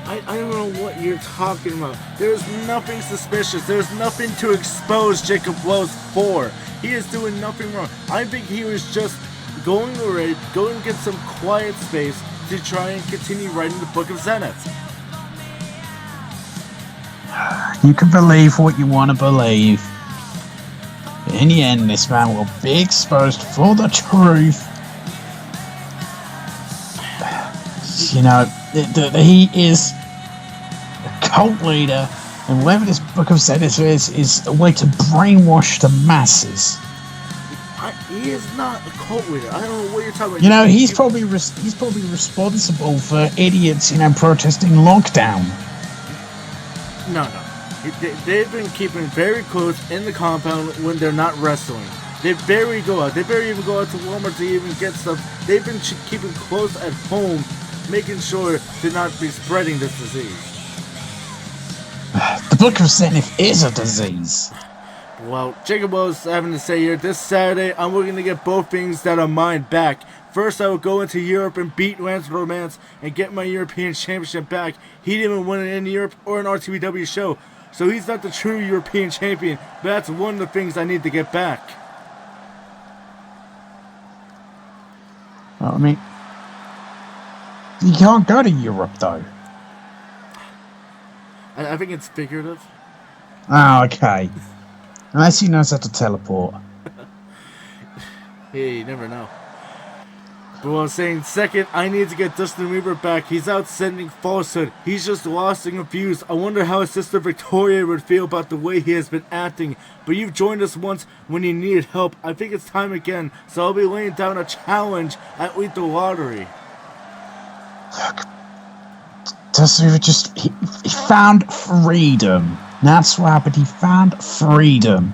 I don't know what you're talking about. There's nothing suspicious. There's nothing to expose Jacob Wells for. He is doing nothing wrong. I think he was just going to get some quiet space to try and continue writing the Book of Zenith. You can believe what you want to believe. In the end, this man will be exposed for the truth. He is a cult leader, and whatever this Book of Zenith is a way to brainwash the masses. He is not a cult leader. I don't know what you're talking about. He's probably responsible for idiots, protesting lockdown. No. They've been keeping very close in the compound when they're not wrestling. They barely go out. They barely even go out to Walmart to even get stuff. They've been keeping close at home, making sure to not be spreading this disease. The Book of Zenith is a disease. Well, Jacob Wells having to say here, this Saturday, I'm looking to get both things that are mine back. First, I will go into Europe and beat Lance Romance and get my European Championship back. He didn't even win it in Europe or an RTBW show, so he's not the true European champion, but that's one of the things I need to get back. I mean, you can't go to Europe, though. I think it's figurative. Oh, okay. Unless he knows how to teleport. Hey, you never know. But what I'm saying, second, I need to get Dustin Weaver back. He's out sending falsehood. He's just lost and confused. I wonder how his sister Victoria would feel about the way he has been acting. But you've joined us once when you needed help. I think it's time again. So I'll be laying down a challenge at Lethal Lottery. Look, Dustin Weaver he found freedom. That's what happened. He found freedom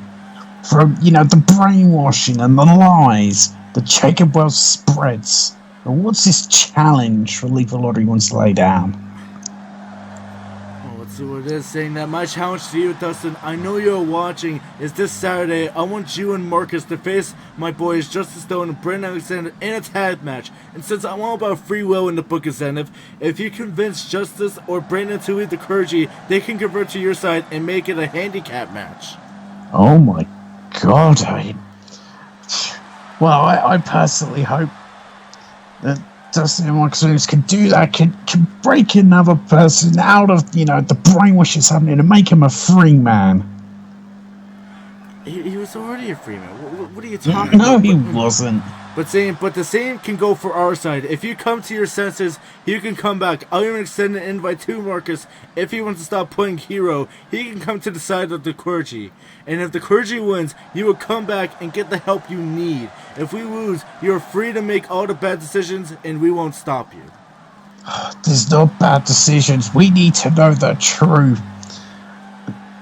from, the brainwashing and the lies that Jacob Wells spreads. And what's this challenge for Lethal Lottery wants to lay down? Well, let's see what it is. Saying that my challenge to you, Dustin, I know you're watching, is this Saturday. I want you and Marcus to face my boys Justice Stone and Brandon Alexander in a tag match. And since I'm all about free will in the Book of Zenith, if you convince Justice or Brandon to lead the clergy, they can convert to your side and make it a handicap match. Oh my god, I personally hope that Dustin and Marcus Williams can do that, can break another person out of, the brainwash that's happening and make him a free man. He was already a free man. What are you talking No, about? he wasn't. But the same can go for our side. If you come to your senses, you can come back. I'll even extend an invite to Marcus. If he wants to stop playing hero, he can come to the side of the clergy. And if the clergy wins, you will come back and get the help you need. If we lose, you're free to make all the bad decisions, and we won't stop you. There's no bad decisions. We need to know the truth.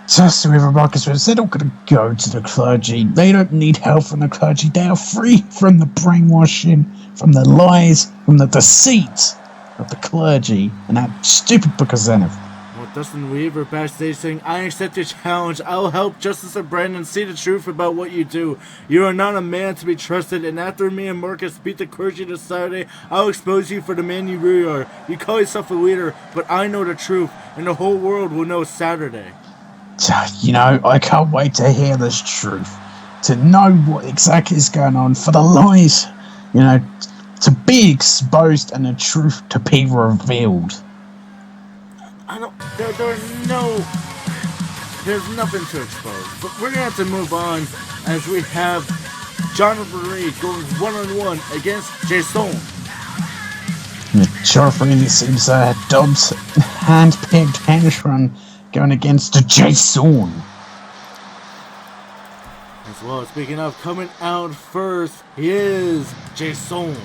Just with Marcus Williams, they're not going to go to the clergy. They don't need help from the clergy. They are free from the brainwashing, from the lies, from the deceit of the clergy and that stupid Book of Zenith. Well, Dustin Weaver backstage saying, I accept your challenge. I'll help Justice and Brandon see the truth about what you do. You are not a man to be trusted, and after me and Marcus beat the clergy this Saturday, I'll expose you for the man you really are. You call yourself a leader, but I know the truth, and the whole world will know Saturday. I can't wait to hear this truth, to know what exactly is going on, for the lies, to be exposed and the truth to be revealed. There's nothing to expose, but we're gonna have to move on as we have Jonathan Reed going one-on-one against Jason. Jonathan Reed seems Dom's hand-picked henchman going against Jason. As well, speaking of coming out first, he is Jason.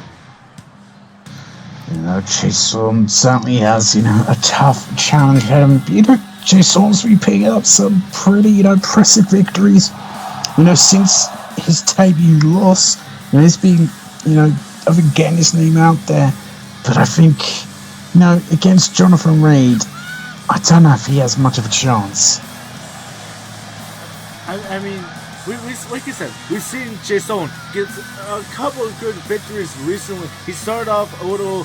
Jason certainly has, a tough challenge ahead of him. Jason's been picking up some pretty, impressive victories. Since his debut loss, he's been, getting his name out there. But I think, against Jonathan Reed, I don't know if he has much of a chance. I mean, we like you said, we've seen Jason get a couple of good victories recently. He started off a little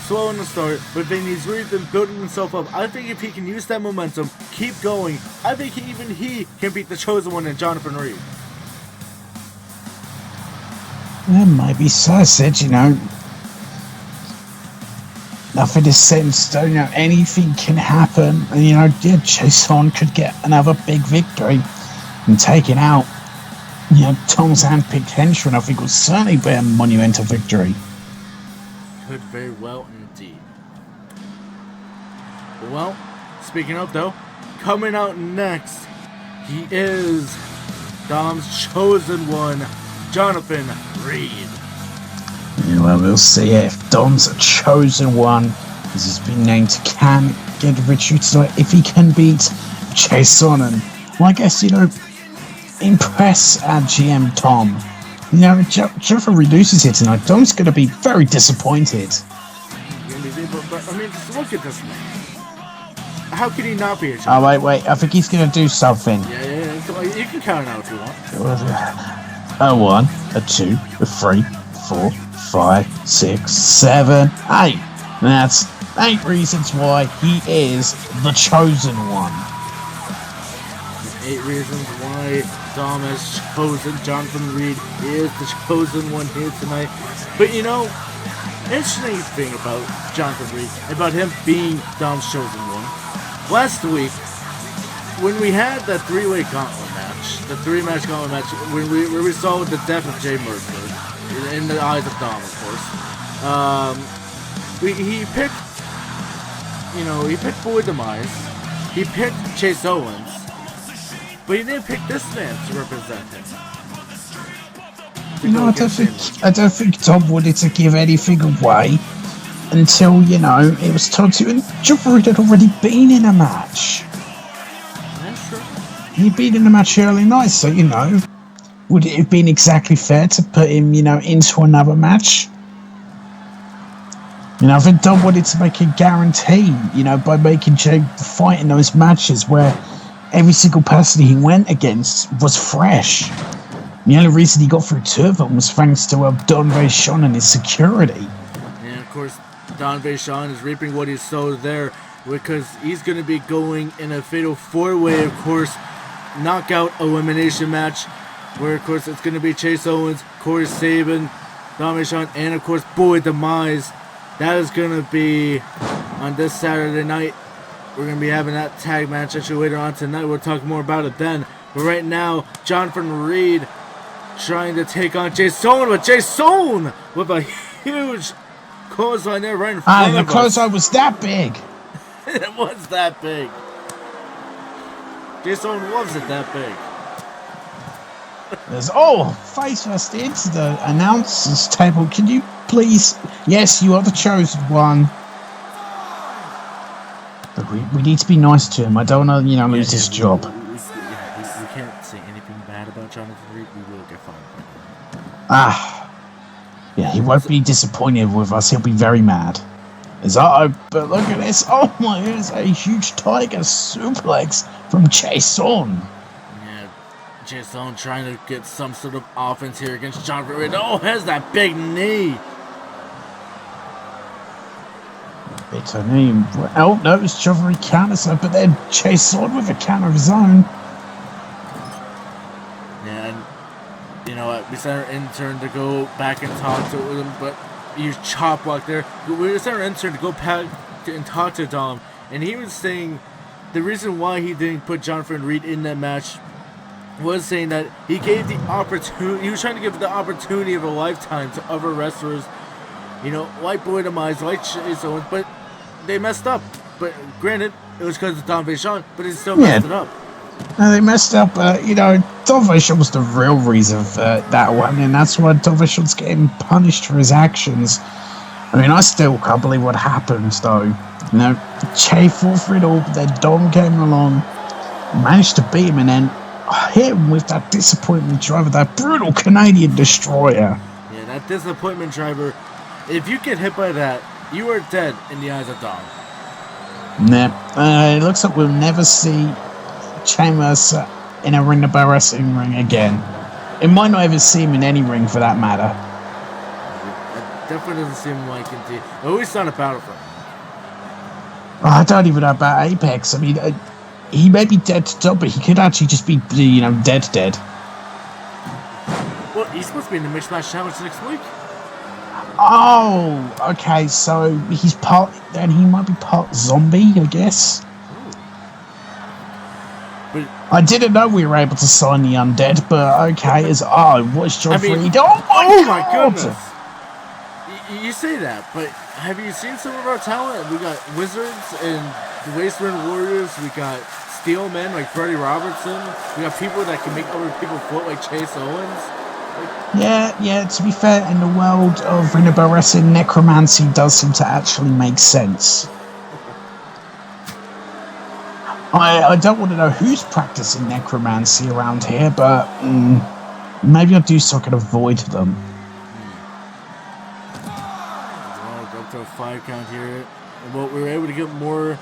slow in the start, but then he's really been building himself up. I think if he can use that momentum, keep going, I think he can beat the Chosen One and Jonathan Reed. That might be so. I said, nothing is set in stone. Anything can happen. And, Jason could get another big victory and taking out, Tom's handpicked henchman. I think will certainly be a monumental victory. Could very well indeed. Well, speaking of though, coming out next, he is Dom's Chosen One, Jonathan Reed. Well, we'll see if Dom's Chosen One, as he's been named, can get a victory tonight, if he can beat Jason and, I guess, impress our GM Tom. Jonathan reduces here tonight. Dom's going to be very disappointed. But I mean, just look at this man. How can he not be a champion? Oh, wait. I think he's going to do something. Yeah. So you can count it out if you want. A 1, a 2, a 3, 4, 5, 6, 7, 8. That's 8 reasons why he is the Chosen One. 8 reasons why Dom has chosen Jonathan Reed. He is the Chosen One here tonight. But interesting thing about Jonathan Reed, about him being Dom's Chosen One. Last week, when we had that 3-way gauntlet match, the 3-match gauntlet match, where we saw the death of Jay Mercer, in the eyes of Dom, of course, he picked, he picked Boy Demise, he picked Chase Owens, but he didn't pick this man to represent him. I don't think Tom wanted to give anything away until, it was told to, and Jonathan Reed had already been in a match. That's true. He'd been in a match early night, so, would it have been exactly fair to put him, into another match? I think Dom wanted to make a guarantee, by making Jay fight in those matches where every single person he went against was fresh. The only reason he got through 2 of them was thanks to Don Vachon and his security. And of course, Don Vachon is reaping what he sowed there, because he's going to be going in a fatal 4-way, of course, knockout elimination match, where of course it's going to be Chase Owens, Corey Sabin, Don Vachon, and of course Boy Demise that is going to be on this Saturday night. We're going to be having that tag match actually later on tonight. We'll talk more about it then. But right now, Jonathan Reed trying to take on Jason, but Jason with a huge clothesline there right in front of us. The clothesline was that big. It was that big. Jason loves it that big. There's face first into the announcers table. Can you please? Yes, you are the chosen one. But we need to be nice to him. I don't want to, lose his job. We can't say anything bad about Jonathan Reed. We will get fined. Yeah, he won't be disappointed with us. He'll be very mad. But look at this. Oh my, here's a huge tiger suplex from Jason. Yeah, Jason trying to get some sort of offense here against Jonathan Reed. Oh, has that big knee. Big knee. Oh, no, it's Jonathan Reed counters her, but then Jason with a counter of his own. Yeah, and you know what? We sent our intern to go back and talk to him, but he was chop block there. We sent our intern to go back and talk to Dom, and he was saying the reason why he didn't put Jonathan Reed in that match was saying that he gave the opportunity. He was trying to give the opportunity of a lifetime to other wrestlers, like Boy Demise, like Chase Owens, but they messed up. But granted, it was because of Don Vachon, but he still messed it up. No, they messed up, Don Vachon was the real reason for that one, and that's why Don Vachon's getting punished for his actions. I mean, I still can't believe what happened, though. Che fought for it all, but then Don came along, managed to beat him, and then hit him with that disappointment driver, that brutal Canadian destroyer. Yeah, that disappointment driver, if you get hit by that, you are dead in the eyes of Dom. It looks like we'll never see Chambers in a wrestling ring again. It might not ever see him in any ring for that matter. It definitely doesn't seem like it. At least not a Battlefront. I don't even know about Apex. I mean, he may be dead to dog, but he could actually just be, dead. Well, he's supposed to be in the Mixed Match Challenge next week. Oh, okay, so he might be part zombie, I guess. But I didn't know we were able to sign the undead, but okay, what's John Reed? Oh my goodness! You say that, but have you seen some of our talent? We got Wizards and the Wasteland Warriors. We got Steel Men like Freddie Robertson. We got people that can make other people float like Chase Owens. Yeah, to be fair, in the world of Rinnerbell Wrestling, necromancy does seem to actually make sense. I don't want to know who's practicing necromancy around here, but maybe I'll do so I can avoid them. Well, up to a 5 count here. Well, we were able to get more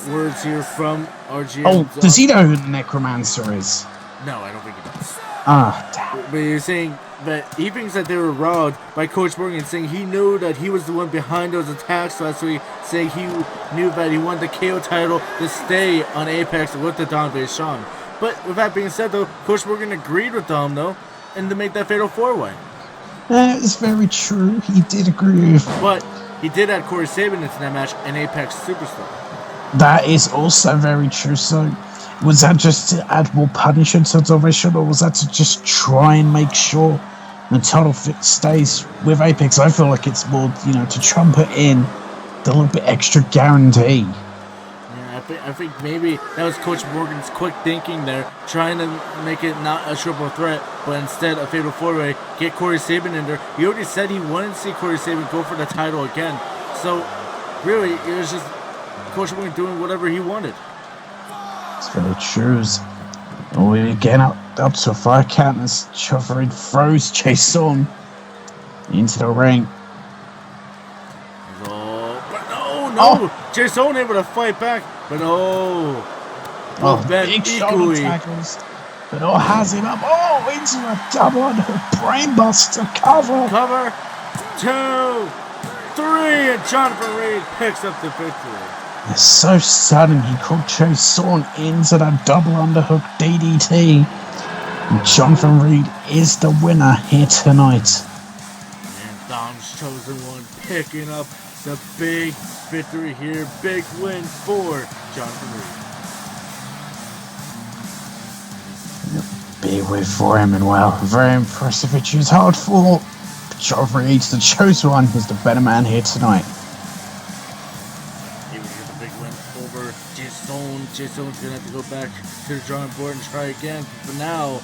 words here from RGM. Oh, does he know who the necromancer is? No, I don't think he does. Damn. But you're saying that he thinks that they were robbed by Coach Morgan, saying he knew that he was the one behind those attacks last week, saying he knew that he wanted the KO title to stay on Apex with the Don Vachon. But with that being said, though, Coach Morgan agreed with Dom, though, and to make that fatal 4-way. That is very true. He did agree with. But he did add Corey Sabin into that match, an Apex superstar. That is also very true. So, was that just to add more punishment to Don Vachon, or was that to just try and make sure the title stays with Apex? I feel like it's more, to try and put in the little bit extra guarantee. Yeah, I think maybe that was Coach Morgan's quick thinking there, trying to make it not a triple threat, but instead a fatal 4-way, get Corey Sabin in there. He already said he wanted to see Corey Sabin go for the title again. So, really, it was just Coach Morgan doing whatever he wanted. It's very true. We again up to a 5 count as Chauvery throws Jason into the ring. No! Jason able to fight back, but big shoulder tackles. But has him up. Into a double underhook brainbuster cover. 2, 3, and Jonathan Reed picks up the victory. It's so sudden. He called Jason into that double underhook DDT. And Jonathan Reed is the winner here tonight. And Dom's chosen one picking up The big victory here, big win for Jonathan Reed. Big win for him, and well, very impressive. It was hard fought. Jonathan Reed's the chosen one. He's the better man here tonight. He would get the big win over Jason. Jason's gonna have to go back to the drawing board and try again. But now,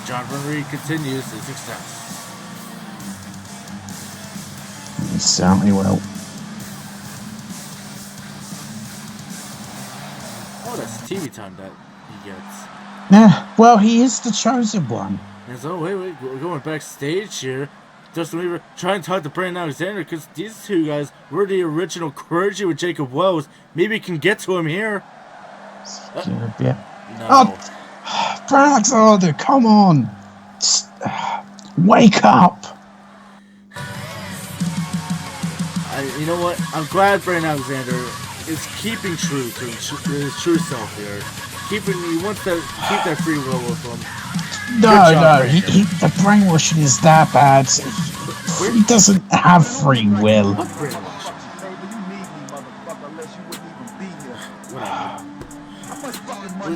Jonathan Reed continues his success. He certainly will. Oh, that's TV time that he gets. Yeah, well, he is the chosen one. And so, wait, we're going backstage here. Justin Weaver trying to talk to Brandon Alexander because these two guys were the original clergy with Jacob Wells. Maybe he can get to him here. Yeah. No. Oh, Brandon Alexander, come on. Wake up. You know what? I'm glad Brandon Alexander is keeping true to his true self here. He wants to keep that free will with him. No, the brainwashing is that bad. He doesn't have free will. What brainwashing?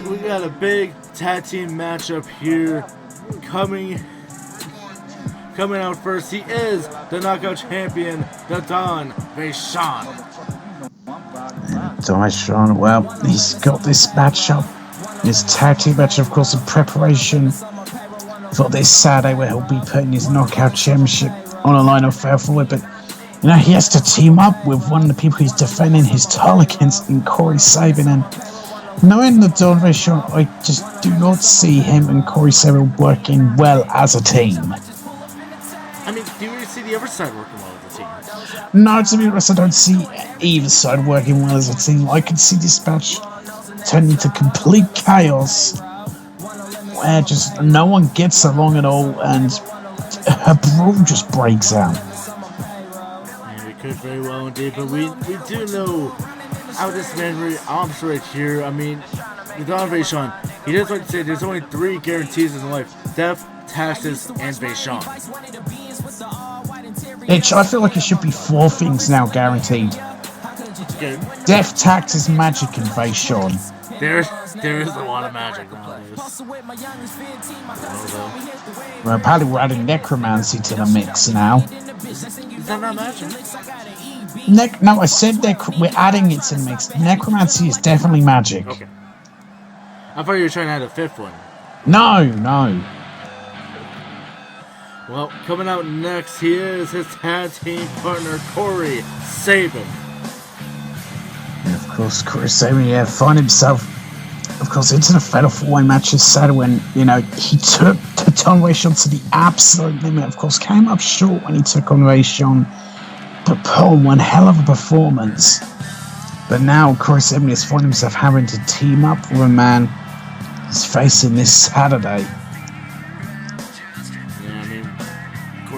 We got a big tag team matchup here coming out first. He is the knockout champion, the Don Vachon. Don Vachon, well, he's got this matchup, this tag team match, of course, in preparation for this Saturday where he'll be putting his knockout championship on a line of fair forward. But you know, he has to team up with one of the people he's defending his title against in Corey Sabin, and knowing the Don Vachon, I just do not see him and Corey Sabin working well as a team. I mean, do you see the other side working well as a team? No, to be honest, I don't see either side working well as a team. I can see this match turning into complete chaos, where just no one gets along at all, and a brawl just breaks out. And it could very well indeed, but we do know how this man really opts right here. I mean, with Don Vachon, he does like to say there's only 3 guarantees in life: death, taxes, and Vachon. I feel like it should be 4 things now guaranteed. Okay. Death, taxes, magic, and Vachon. There is a lot of magic nowadays. Well, apparently we're adding necromancy to the mix now. Is that not magic? No, I said we're adding it to the mix. Necromancy is definitely magic. Okay. I thought you were trying to add a 5th one. No. Well, coming out next, he is his tag team partner, Corey Sabin. And of course, Corey Sabin, found himself, of course, into the Fatal 4-Way match this Saturday when, you know, he took the Don Vachon to the absolute limit. Of course, came up short when he took on Vachon, but put on one hell of a performance. But now, Corey Sabin has found himself having to team up with a man he's facing this Saturday.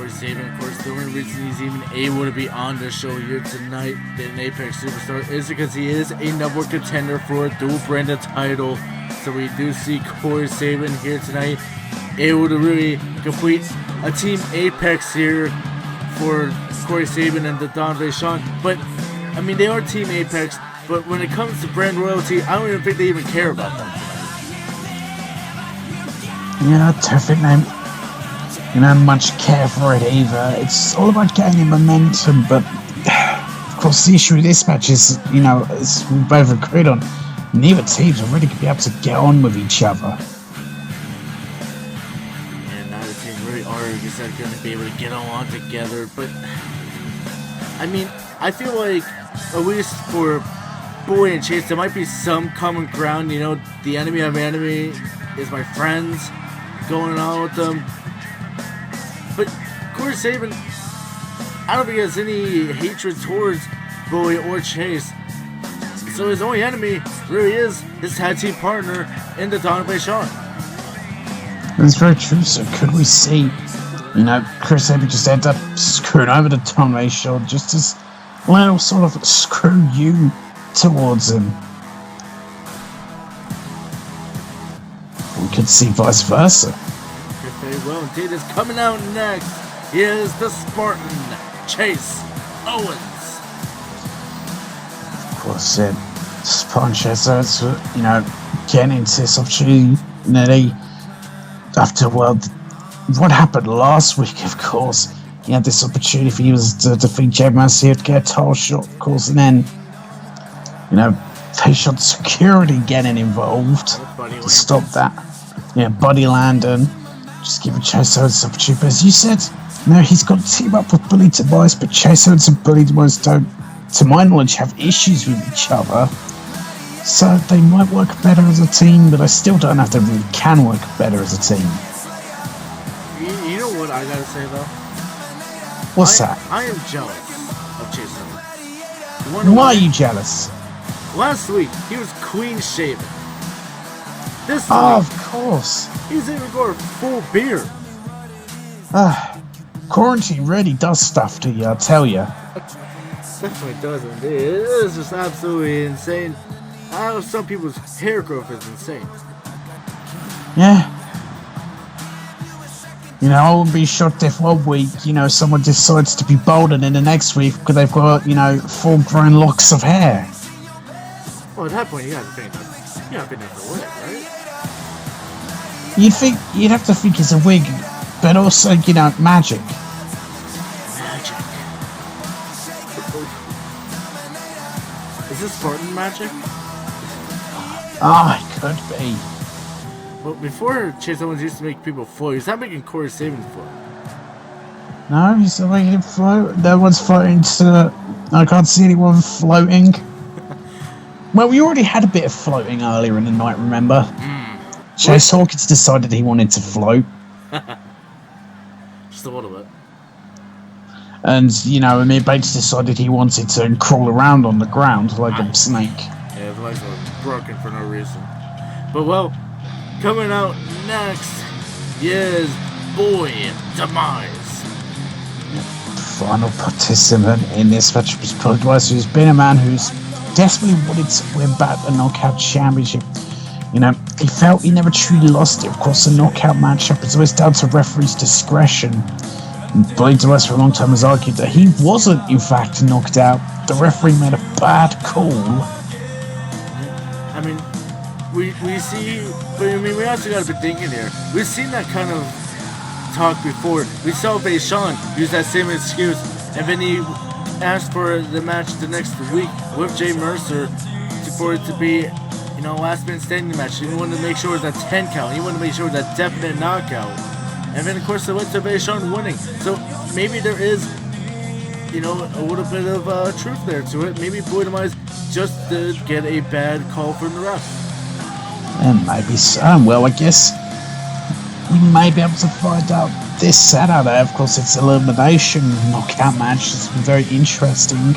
Sabin, of course, the only reason he's even able to be on the show here tonight, an Apex Superstar, is because he is a number 1 contender for a dual branded title. So we do see Corey Sabin here tonight, able to really complete a Team Apex here for Corey Sabin and the Don Vachon. But, I mean, they are Team Apex, but when it comes to brand royalty, I don't even think they even care about that tonight. Yeah, I don't think they much care for it either. It's all about gaining momentum, but of course the issue with this match is, you know, as we both agreed on, neither teams are really going to be able to get on with each other. And neither team really are going to be able to get along together, but I mean, I feel like, at least for Boy and Chase, there might be some common ground. You know, the enemy of enemy is my friends, going on with them. But Corey Sabin, I don't think he has any hatred towards Bowie or Chase. So his only enemy really is his tag team partner in the Don Vachon. That's very true. So could we see, you know, Chris Sabin just end up screwing over the Don Vachon just as a little sort of screw you towards him? We could see vice versa. Very well indeed. Is coming out next is the Spartan Chase Owens. course, Spawn Chase Owens, you know, getting into this opportunity after, well, what happened last week, of course. He had this opportunity for you to defeat Jay Massey to get a title shot, of course, and then, you know, patient security getting involved to stop that. Yeah, Buddy Landon, just giving Chase Owens this opportunity. But as you said, you know, he's got to team up with Bully Tobias, but Chase Owens and Bully Tobias don't, to my knowledge, have issues with each other. So they might work better as a team, but I still don't know if they really can work better as a team. You know what I gotta say though? What's that? I am jealous of Chase Owens. Why are you jealous? Last week, he was clean shaven. This week, of course. he's even going full beard. Quarantine really does stuff to you, I'll tell you. Definitely doesn't. It is just absolutely insane. Some people's hair growth is insane. Yeah. You know, I wouldn't be shocked if 1 week, you know, someone decides to be bald and then the next week because they've got, you know, full-grown locks of hair. Well, at that point, you gotta think that's a wig, right? You'd have to think it's a wig, but also, you know, magic. Magic. Is this Spartan magic? It could be. Well, before Chase Owens used to make people float, he's not making Corey Sabin float. No, he's not making it float. No one's floating to... I can't see anyone floating. Well, we already had a bit of floating earlier in the night, remember? Chase Hawkins decided he wanted to float. Just a little bit. And, you know, Amir Bates decided he wanted to crawl around on the ground like a snake. Yeah, his legs were broken for no reason. But, well, coming out next is Boy Demise. Final participant in this match was Bully Tobias, who's been a man who's desperately wanted to win back the Knockout Championship. You know, he felt he never truly lost it. Of course, the knockout matchup is always down to referee's discretion. And Bully Tobias for a long time has argued that he wasn't, in fact, knocked out. The referee made a bad call. I mean, we see, but I mean, we also got to be thinking here. We've seen that kind of talk before. We saw Beishan use that same excuse, and then he asked for the match the next week with Jay Mercer for it to be, you know, last man standing match. He wanted to make sure it was a 10 count. He wanted to make sure it was a definite knockout. And then, of course, it went to Beishan winning. So maybe there is, you know, a little bit of truth there to it. Maybe Boy Demise just did get a bad call from the ref. And maybe so. Well, I guess we may be able to find out this Saturday. Of course, it's an elimination knockout match. It's very interesting.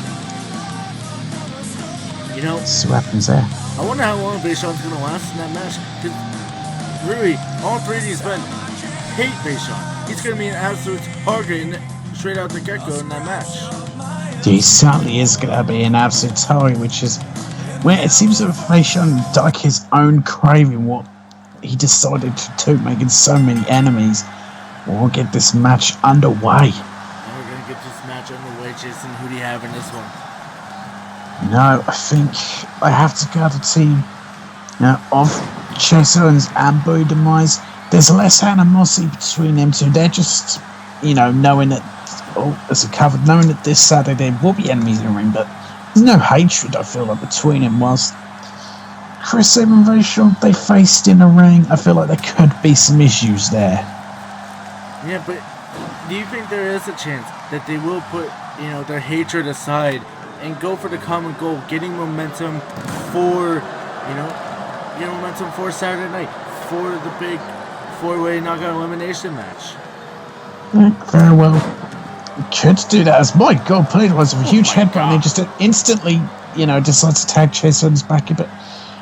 You know, let's see what happens there. I wonder how long Beishan's going to last in that match. Because really, all three of these men hate Beishan. He's going to be an absolute target straight out the get-go in that match. He certainly is going to be an absolute target, which is where it seems that Beishan dug his own craving what he decided to do, making so many enemies. We'll get this match underway. And we're going to get this match underway. Jason, who do you have in this one? No, I think I have to go to the team, you know, of Chase Owens and Boy Demise. There's less animosity between them two. They're just, you know, knowing that, as a cover, knowing that this Saturday there will be enemies in the ring, but there's no hatred, I feel like, between them. Whilst Chris Sabin and Rachel, they faced in the ring, I feel like there could be some issues there. Yeah, but do you think there is a chance that they will put, you know, their hatred aside and go for the common goal, getting momentum for, you know, getting momentum for Saturday night, for the big four-way knockout elimination match? Yeah, very well. Could do that. As my God, Bully was a huge headbutt, and they just instantly, you know, decide to tag Chase Owens back in. But,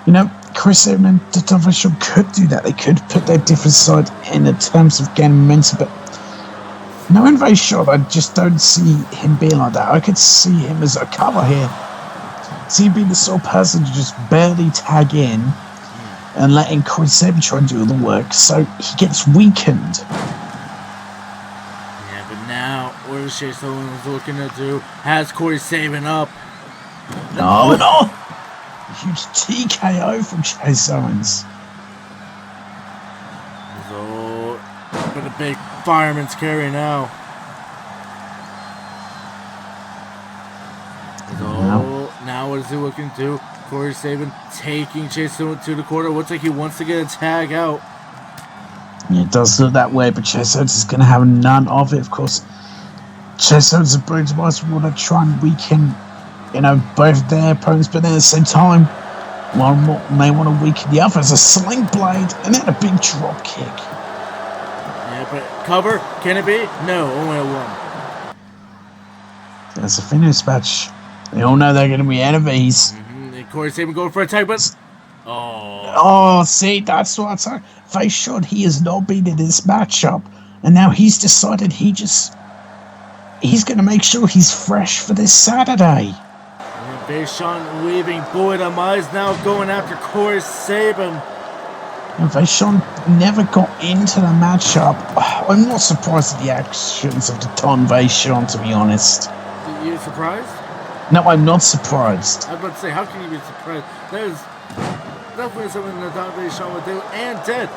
you know, Chris Sabin and the Division could do that. They could put their different side in the terms of gaining momentum, but knowing very sure, I just don't see him being like that. I could see him as a cover here. See him being the sort of person to just barely tag in and letting Chris Sabin try and do all the work, so he gets weakened. Yeah, but now, what is Chase Owens looking to do? Has Corey Sabin up. No. huge TKO from Chase Owens. So, but a big fireman's carry now. So, now what is he looking to do? Corey Sabin taking Chase Owens to the corner. Looks like he wants to get a tag out. Yeah, it does look that way, but Chase Owens is going to have none of it, of course. Chase Owens and Bruce West want to try and weaken, both their opponents, but then at the same time, one may want to weaken the other as a sling blade and then a big drop kick. Yeah, but cover, can it be? No, only a one. That's a finish match. They all know they're going to be enemies. And Corey Sabin going for a tag, but see, that's what I'm saying. Face shot, he has not been in this matchup, and now he's decided he's going to make sure he's fresh for this Saturday. And Vaishon leaving Boyd Amai's now going after Corey Sabin. And Vaishon never got into the matchup. I'm not surprised at the actions of the Ton Vaishon, to be honest. Are you surprised? No, I'm not surprised. I was about to say, how can you be surprised? That is definitely something that Don Vaishon would do and did.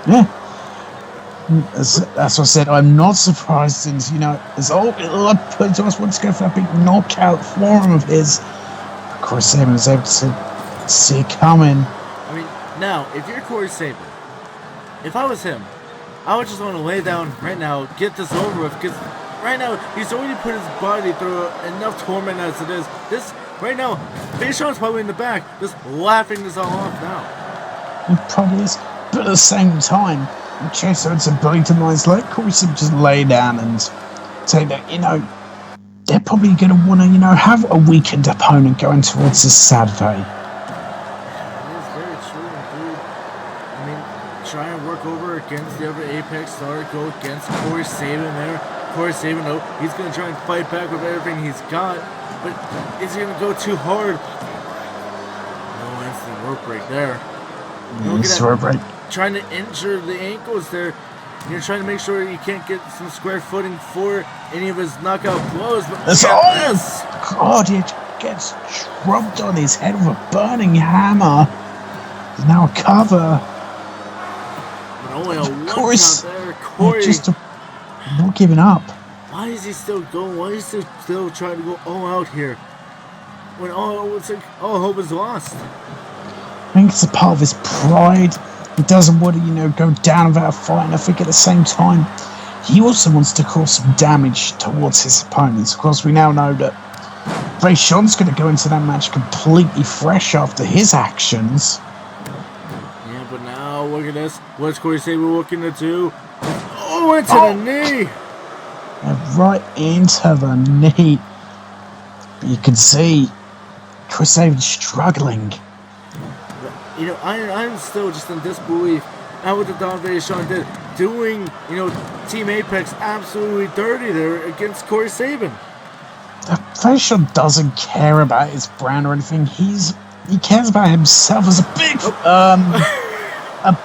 Yeah. That's what I said. I'm not surprised, and as Put wants to go for that big knockout form of his. Of course, Sabin was able to see it coming. I mean, now if you're Corey Sabin, if I was him, I would just want to lay down right now, get this over with, because right now he's already put his body through enough torment as it is. This right now, Vaishon's probably in the back, just laughing this all off now. It probably is, but at the same time. Chase Owens and Burlington Lions let Corey Sabin just lay down and say that, they're probably going to want to, have a weakened opponent going towards this Saturday. It is very true, indeed. I mean, try and work over against the other Apex star, go against Corey Sabin there. Corey Sabin, he's going to try and fight back with everything he's got, but is he going to go too hard? No instant rope break there. Rope break. Trying to injure the ankles there. You're trying to make sure you can't get some square footing for any of his knockout blows. But God, he gets dropped on his head with a burning hammer. There's now a cover. But only a one count there. Corey just not giving up. Why is he still going? Why is he still trying to go all out here? When all hope is lost. I think it's a part of his pride. He doesn't want to, go down without a fight. And I think at the same time, he also wants to cause some damage towards his opponents. Of course, we now know that Vaishon's going to go into that match completely fresh after his actions. Yeah, but now look at this. What's Corey Sabin looking to do? Into the knee. Right into the knee. But you can see Corey Sabin struggling. I'm still just in disbelief at what the Don Vaishon did, doing, Team Apex absolutely dirty there against Corey Sabin. Vaishon doesn't care about his brand or anything. He cares about himself as a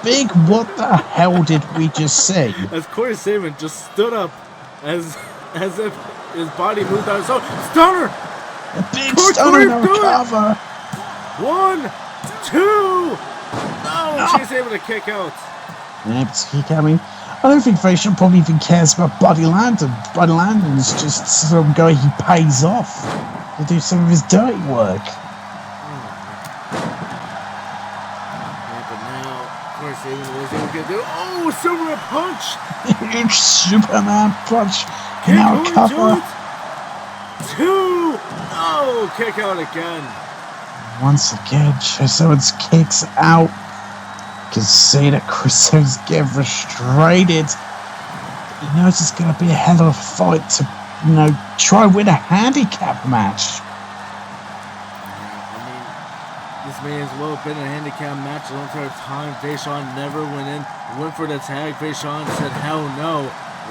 big, what the hell did we just see? As Corey Sabin just stood up as if his body moved out. So, stunner! A big stunner no cover. 1, 2. No, she's able to kick out. Yeah, but kick out. I don't think Vaishon probably even cares about Buddy Landon. Buddy Landon's just some guy he pays off to do some of his dirty work. Yeah, but now Corey Sabin was able to do. Superman punch! Huge Superman punch. And now a cover. 2. Oh, kick out again. Once again, Chase Owens kicks out. You can see that Chris Owens getting frustrated. He knows it's going to be a hell of a fight to, try and win a handicap match. This may as well have been a handicap match the entire time. Vaishon never went in, went for the tag. Vaishon said, hell no,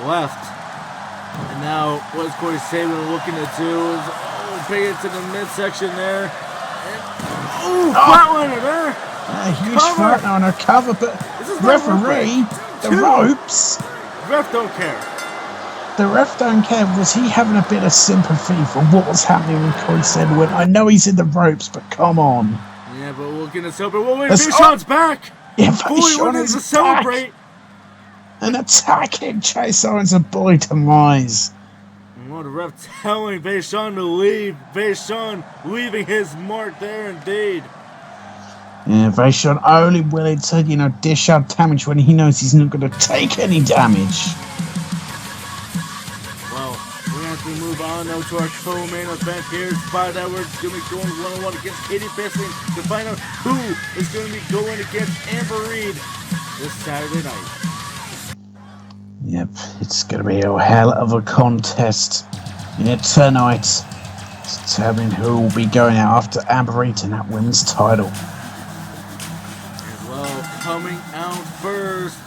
left. And now, what's Corey Sabin looking to do is bring it to the midsection there. Flatliner there. A huge flatliner cover, but referee, the ropes. Ref don't care. The ref don't care. Was he having a bit of sympathy for what was happening with Corey Sabin? I know he's in the ropes, but come on. Yeah, but we're gonna celebrate. Wait, That's- Vishon's back! Yeah, Fully Vishon wanted is to back. celebrate! And attacking Chase Owens and Bully demise. Well, the ref telling Vishon to leave. Vishon leaving his mark there indeed. Yeah, Vishon only willing to, dish out damage when he knows he's not going to take any damage. Well, we have to move on now to our co-main event here. Spot Edwards is going to be going one-on-one against Katie Bisping to find out who is going to be going against Amber Reed this Saturday night. Yep, it's going to be a hell of a contest here tonight to determine who will be going out after Amber Reed in that women's title. As well, coming out first,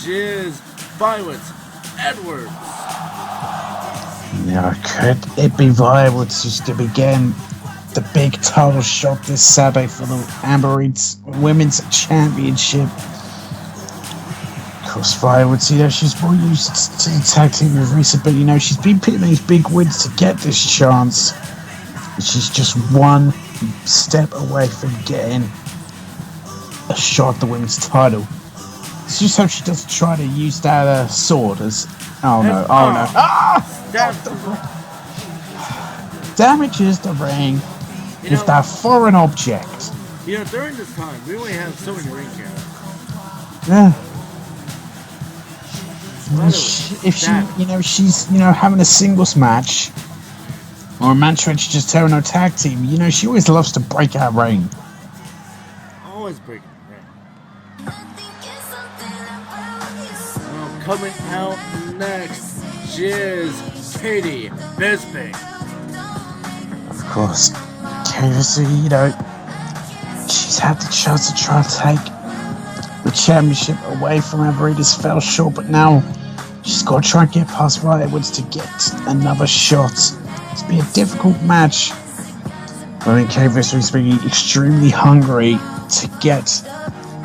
Shiz Violet Edwards. Now, could it be viable to begin the big title shot this Saturday for the Amber Reed's Women's Championship? Of course, Violet, she's more used to the tag team with Risa, but she's been picking these big wins to get this chance. She's just one step away from getting a shot at the women's title. It's just how she doesn't try to use that sword as. Oh no! Oh no! Ah! Damages the ring with that foreign object. During this time, we only have so many ring cameras. Yeah. If she's having a singles match or a match where she's just tearing her tag team, she always loves to break out ring. Always breaking ring. Well, coming out next, Shiz Katie Bisping. Of course, Katie, she's had the chance to try and take the championship away from Amber Reed, has fell short, but now she's got to try and get past Violet Edwards to get another shot. It's been a difficult match. I think Katie Bisping's been extremely hungry to get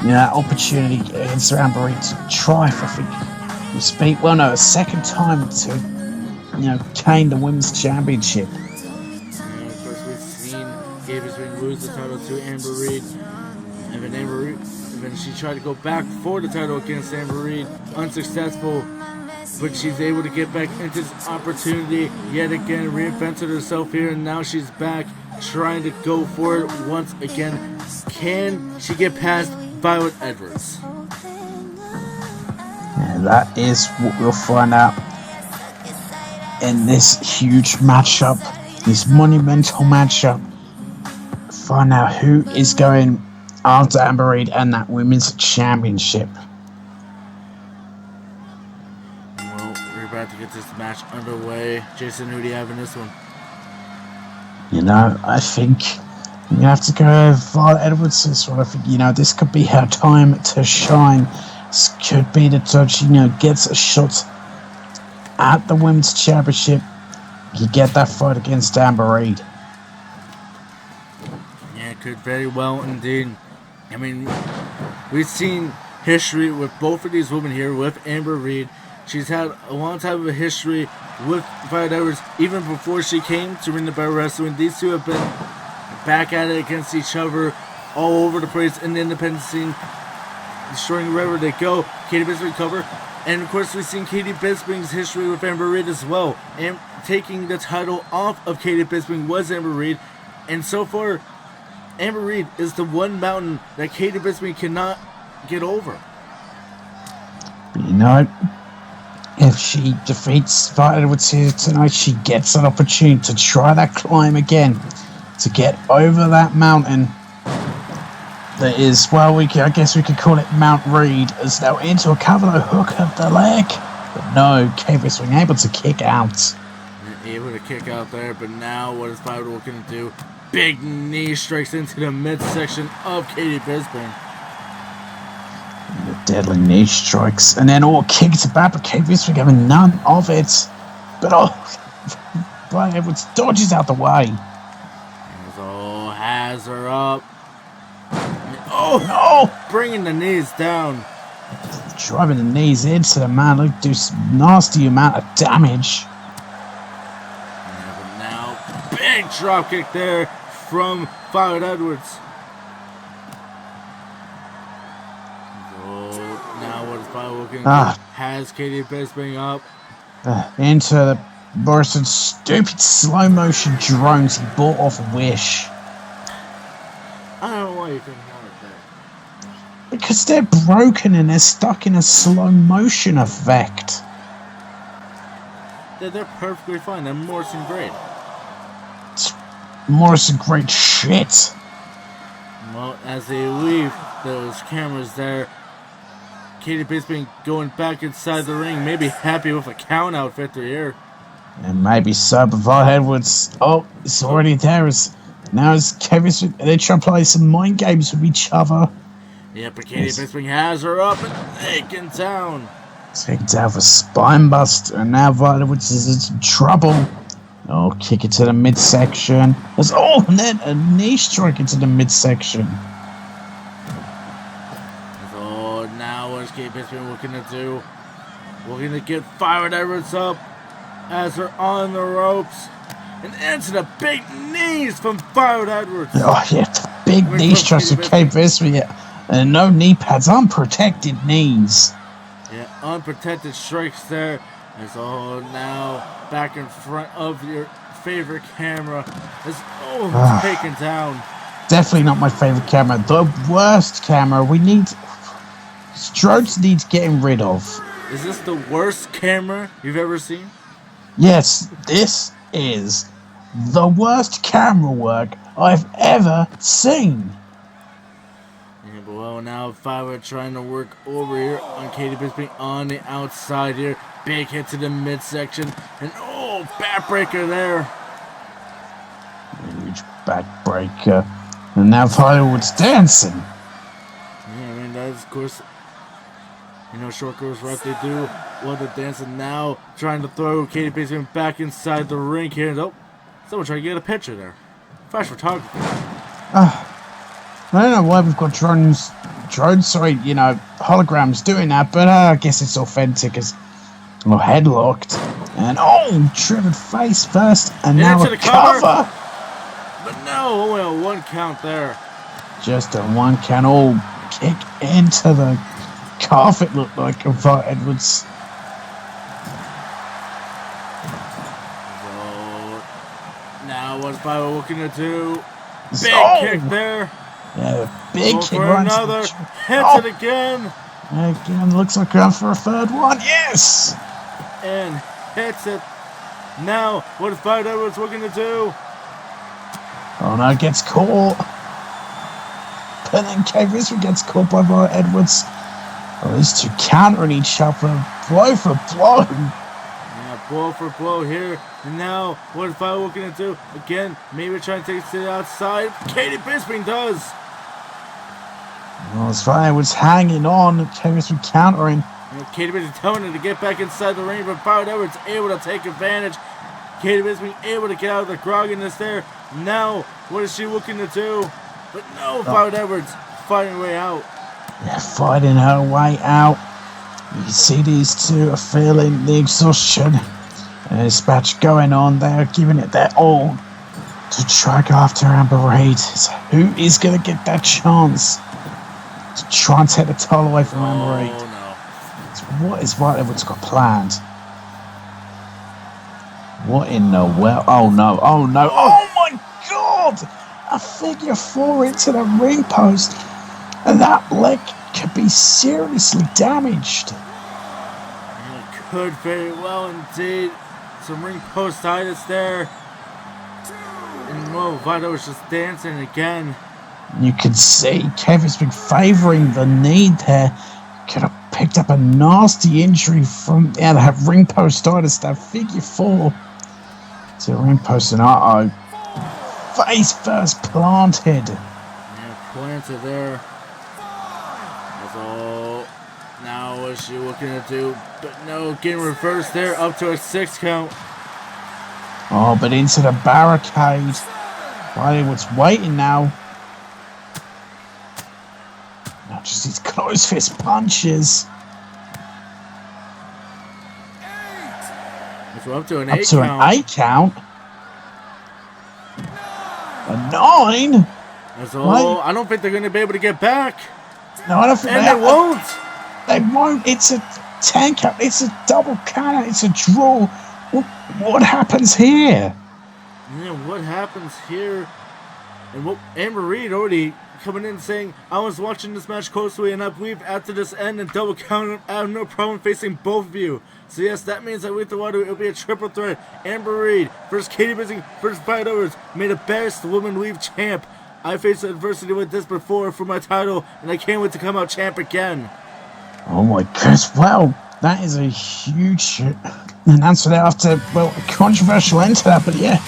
that opportunity against Amber Reed to try for a second time to gain the women's championship. Of course, we've seen Katie Bisping lose the title to Amber Reed, and then she tried to go back for the title against Amber Reed, unsuccessful, but she's able to get back into this opportunity yet again, reinvented herself here, and now she's back trying to go for it once again. Can she get past Violet Edwards? And that is what we'll find out in this huge matchup, this monumental matchup. Find out who is going after Amber Reed and that women's championship. Well, we're about to get this match underway. Jason, who do you have in this one? I think you have to go Violet Edwards this one. I think, this could be her time to shine. This could be the time she, gets a shot at the women's championship. You get that fight against Amber Reed. Yeah, it could very well indeed. I mean, we've seen history with both of these women here with Amber Reed. She's had a long time of a history with Violet Edwards, even before she came to Ring the Bell Wrestling. These two have been back at it against each other all over the place in the independent scene, destroying wherever they go. Katie Bisping cover. And of course, we've seen Katie Bisping's history with Amber Reed as well. And taking the title off of Katie Bisping was Amber Reed. And so far, Amber Reed is the one mountain that Katie Bisping cannot get over. If she defeats Violet Edwards here tonight, she gets an opportunity to try that climb again, to get over that mountain. That is, I guess we could call it Mount Reed, as now into a cover hook of the leg. But no, Katie Bisping able to kick out. Able to kick out there, but now what is Violet looking to do? Big knee strikes into the midsection of Katie Bisping. The deadly knee strikes, and then all kicks back, but Katie Bisping having none of it. But Violet Edwards dodges out the way. Has her up. Oh no! Bringing the knees down. Driving the knees into the man. Look, do some nasty amount of damage. Yeah, but now, big drop kick there from Violet Edwards. looking good. Has Katie Bisping up. Into the Morrison's stupid slow motion drones he bought off Wish. I don't know why you couldn't have that. Because they're broken and they're stuck in a slow motion effect. They're perfectly fine. They're Morrison grade. Morrison great shit. Well, as they leave those cameras there, Katie Bisping going back inside the ring, maybe happy with a count out victory here. And maybe so, but Val Edwards, it's already there. Now it's Kevin. They're trying to play some mind games with each other. Yeah, but Katie Bisping has her up and taken down. Taken down for spine buster, and now Val Edwards is in trouble. Kick it to the midsection. And then a knee strike into the midsection. So now what's Katie Bisping looking to do? Looking to get Violet Edwards up as they're on the ropes. And into the big knees from Violet Edwards. Big knee strikes from Katie Bisping. Yeah. And no knee pads, unprotected knees. Yeah, unprotected strikes there. As now back in front of your favorite camera. As taken down. Definitely not my favorite camera. The worst camera. Strokes needs getting rid of. Is this the worst camera you've ever seen? Yes, this is the worst camera work I've ever seen. Yeah, but well, now Violet trying to work over here on Katie Bisping on the outside here. Big hit to the midsection. And backbreaker there. Huge backbreaker. And now Violet's dancing. Yeah, I mean, that is, of course, short girls right, they do love the dancing. Now trying to throw Katie Bisping back inside the ring here. Someone trying to get a picture there. Flash photography. I don't know why we've got holograms doing that, but I guess it's authentic as headlocked. And driven face first, and now a cover. But no, only a 1 count there. Just a 1 count, kick into the carpet looked like of Edwards. So now what's Violet looking to do? Big kick there. Yeah, big kick. For another. Hits it again. Again, looks like going for a third one. Yes. And hits it. Now what is Violet Edwards looking to do? No, gets caught. And then Kevin gets caught by Violet Edwards. These two countering each other, blow for blow. Yeah, blow for blow here. And now, what is Violet looking to do? Again, maybe trying to take it to the outside. Katie Bisping does. As Violet Edwards hanging on, Kevin countering. Katie Bisping telling her to get back inside the ring, but Violet Edwards able to take advantage. Katie Bisping able to get out of the grogginess there. Now, what is she looking to do? But no, Violet Edwards fighting her way out. Yeah, fighting her way out. You can see these two are feeling the exhaustion. And this match going on. They're giving it their all to try go after Amber Reid. So who is going to get that chance to try and take the title away from Amber Reid? No. So what is Violet Edwards got planned? What in the world? Oh no, oh no, oh my god! A figure 4 into the ring post, and that leg could be seriously damaged. It could very well indeed. Some ring postitis there. And Vito was just dancing again. You can see Kevin's been favouring the knee there. Could have picked up a nasty injury from that ring postitis, that figure 4. To ring post, and face first planted. Yeah, planted there. That's all. Now what's she looking to do? But no, getting reversed there, up to a 6 count. But into the barricade. Hollywood's waiting now. Not just these close fist punches. So up to an 8 count. Up to an 8 count. A 9. That's all. I don't think they're going to be able to get back. No, I don't think they won't. They won't. It's a 10 count. It's a double count. It's a draw. What happens here? Yeah, what happens here? And what Amber Reed already coming in saying, I was watching this match closely, and I believe after this end and double count, I have no problem facing both of you. So yes, that means that with the water, it'll be a triple threat. Amber Reed versus Katie Bising versus Fight Overs, made the best woman leave champ. I faced adversity with this before for my title, and I can't wait to come out champ again. Oh my goodness, well, that is a huge announcement after, well, a controversial end to that, but yeah.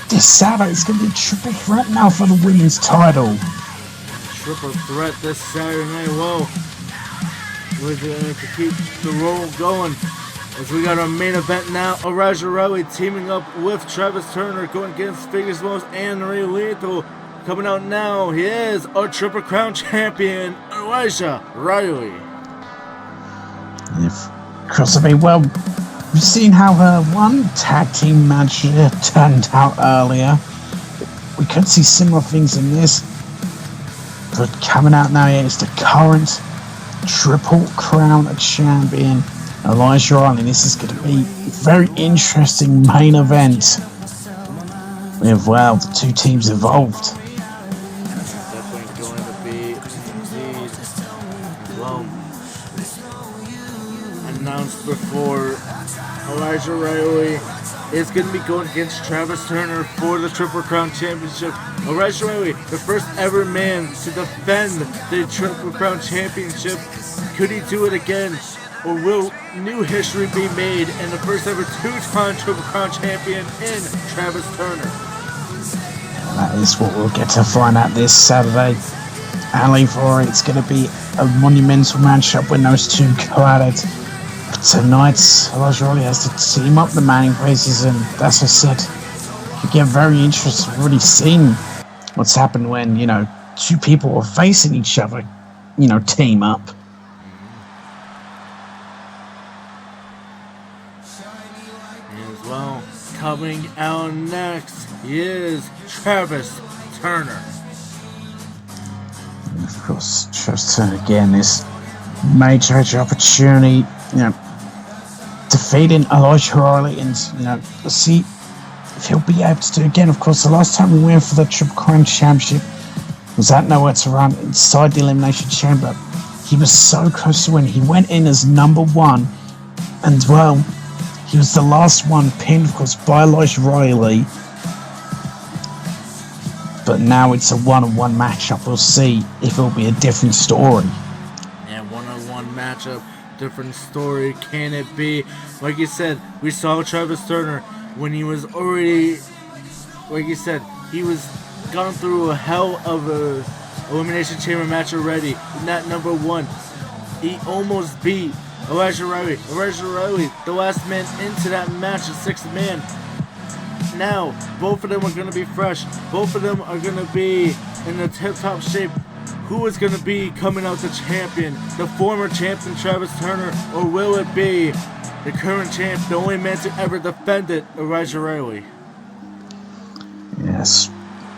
This Saturday it's going to be a triple threat now for the women's title. Triple threat this Saturday night. Whoa. We're going to keep the roll going. As we got our main event now. Elijah Riley teaming up with Travis Turner going against Figures Most and Ray Lethal. Coming out now, he is our Triple Crown champion, Elijah Riley. If Crosby, well, we've seen how her one tag team match turned out earlier. We could see similar things in this. But coming out now, yeah, it's the current Triple Crown champion, Elijah Riley. This is going to be a very interesting main event. With, well, the two teams involved. Definitely going to be indeed, well, announced before. Elijah Riley is going to be going against Travis Turner for the Triple Crown Championship. Elijah Riley, the first ever man to defend the Triple Crown Championship. Could he do it again? Or will new history be made and the first ever two-time Triple Crown champion in Travis Turner? That is what we'll get to find out this Saturday. And for it's going to be a monumental matchup when those two go at it. Tonight, Elijah Riley has to team up the Manning Races, and that's what I said. You get very interested. We've already seen what's happened when, you know, two people are facing each other, you know, team up. As well, coming out next is Travis Turner. And of course, Travis Turner again, this major opportunity, you know, defeating Elijah Riley, and you know, let's see if he'll be able to do it again. Of course, the last time we went for the Triple Crown Championship was at Nowhere to Run inside the Elimination Chamber. He was so close to win. He went in as number one, and well, he was the last one pinned, of course, by Elijah Riley. But now it's a one-on-one matchup. We'll see if it'll be a different story. Yeah, one-on-one matchup. Different story can it be? Like you said, we saw Travis Turner when he was already, like you said, he was gone through a hell of a Elimination Chamber match already. In that number one, he almost beat Elijah Riley. Elijah Riley, the last man into that match, the sixth man. Now, both of them are going to be fresh. Both of them are going to be in the tip-top shape. Who is going to be coming out the champion? The former champion Travis Turner, or will it be the current champ, the only man to ever defend it, Elijah Riley? Yes,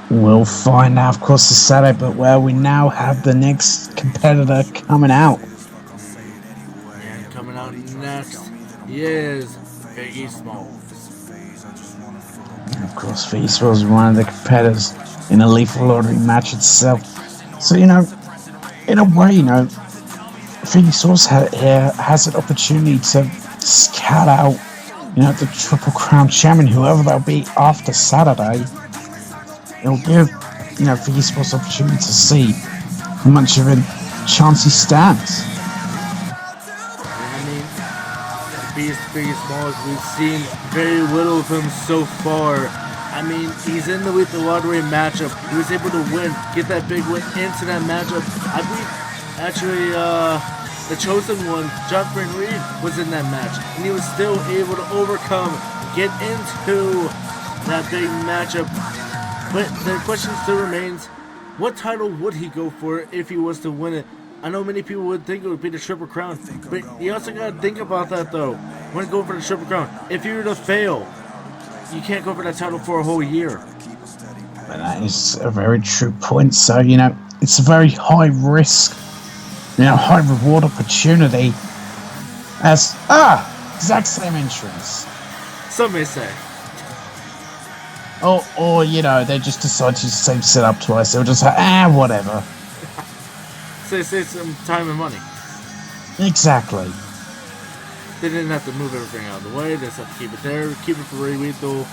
we'll find out, of course, this Saturday, but well, we now have the next competitor coming out. And coming out next is Biggie Smalls. And of course, Biggie Smalls is one of the competitors in the Lethal Lottery match itself. So, you know, in a way, you know, Biggie Smalls has an opportunity to scout out, you know, the Triple Crown champion, whoever that'll be after Saturday. It'll give, you know, Biggie Smalls an opportunity to see how much of a chance he stands. I mean, Biggie Smalls, we've seen very little of him so far. I mean, he's in the Lethal Lottery matchup. He was able to win, get that big win into that matchup. I believe, actually, the chosen one, John Friend Reed, was in that match. And he was still able to overcome, get into that big matchup. But the question still remains, what title would he go for if he was to win it? I know many people would think it would be the Triple Crown. But you also got to think about that, though. When going for the Triple Crown, if you were to fail, you can't go for that title for a whole year. And that is a very true point. So, you know, it's a very high risk, you know, high reward opportunity As exact same entrance. Some may say. Or you know, they just decide to use the same setup twice. They'll just say, whatever. Save some time and money. Exactly. They didn't have to move everything out of the way. They just have to keep it there, keep it for Rey Lethal.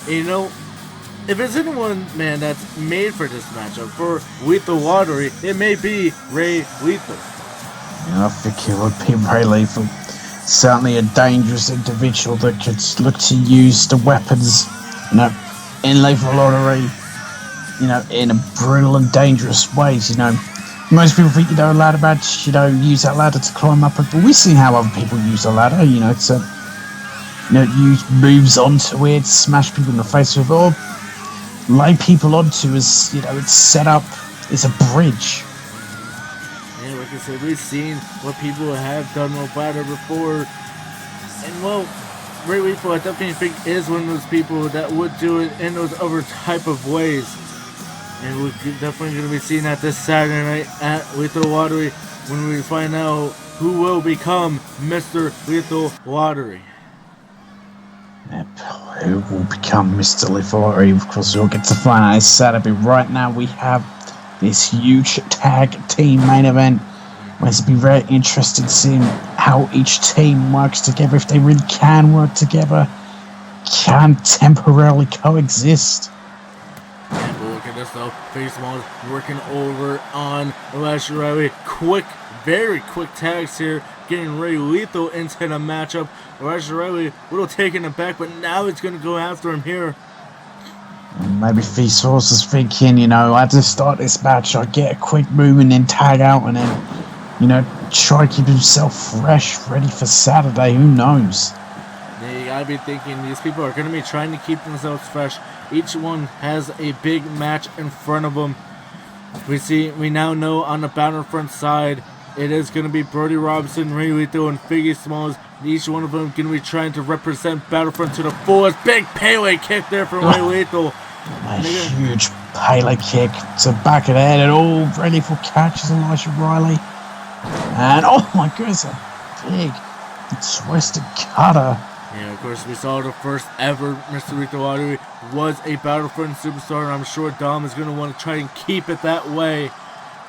And you know, if it's anyone, man, that's made for this matchup, for Lethal Watery, it may be Rey Lethal. I think it would be Rey Lethal. Certainly a dangerous individual that could look to use the weapons, you know, in Lethal Lottery, you know, in a brutal and dangerous ways, you know. Most people think, you know, a ladder match, you know, use that ladder to climb up, but we've seen how other people use a ladder, you know, to, you know, use moves onto it, smash people in the face with it, or lay people onto as, you know, it's set up, it's a bridge. Yeah, like I said, we've seen what people have done with ladder before, and well, Rey Lethal, I definitely think, is one of those people that would do it in those other type of ways. And we're definitely going to be seeing that this Saturday night at Lethal Watery when we find out who will become Mr. Lethal Watery. Who will become Mr. Lethal Lottery? Of course, we'll get to find out this Saturday. Right now, we have this huge tag team main event. It's be very interesting seeing how each team works together, if they really can work together, can temporarily coexist. And but look at this though, Face Mall working over on Lashley Riley. Very quick tags here, getting Rey Lethal into the matchup. Lashley Riley a little taken aback, but now it's going to go after him here. Maybe Feasource is thinking, you know, I just start this match, I get a quick move and then tag out and then, you know, try to keep himself fresh, ready for Saturday. Who knows? Yeah, you gotta be thinking these people are gonna be trying to keep themselves fresh. Each one has a big match in front of them. We now know on the Battlefront side, it is gonna be Brody Robinson, Rey Lethal, and Figgy Smalls. Each one of them gonna be trying to represent Battlefront to the fullest. Big Pele kick there from Rey Lethal. A huge Pele kick to the back of the head, and all Rey Lethal catches Elijah Riley. And oh my goodness, a big twisted cutter. Yeah, of course, we saw the first ever Mr. Lethal Watery was a Battlefront superstar, and I'm sure Dom is going to want to try and keep it that way.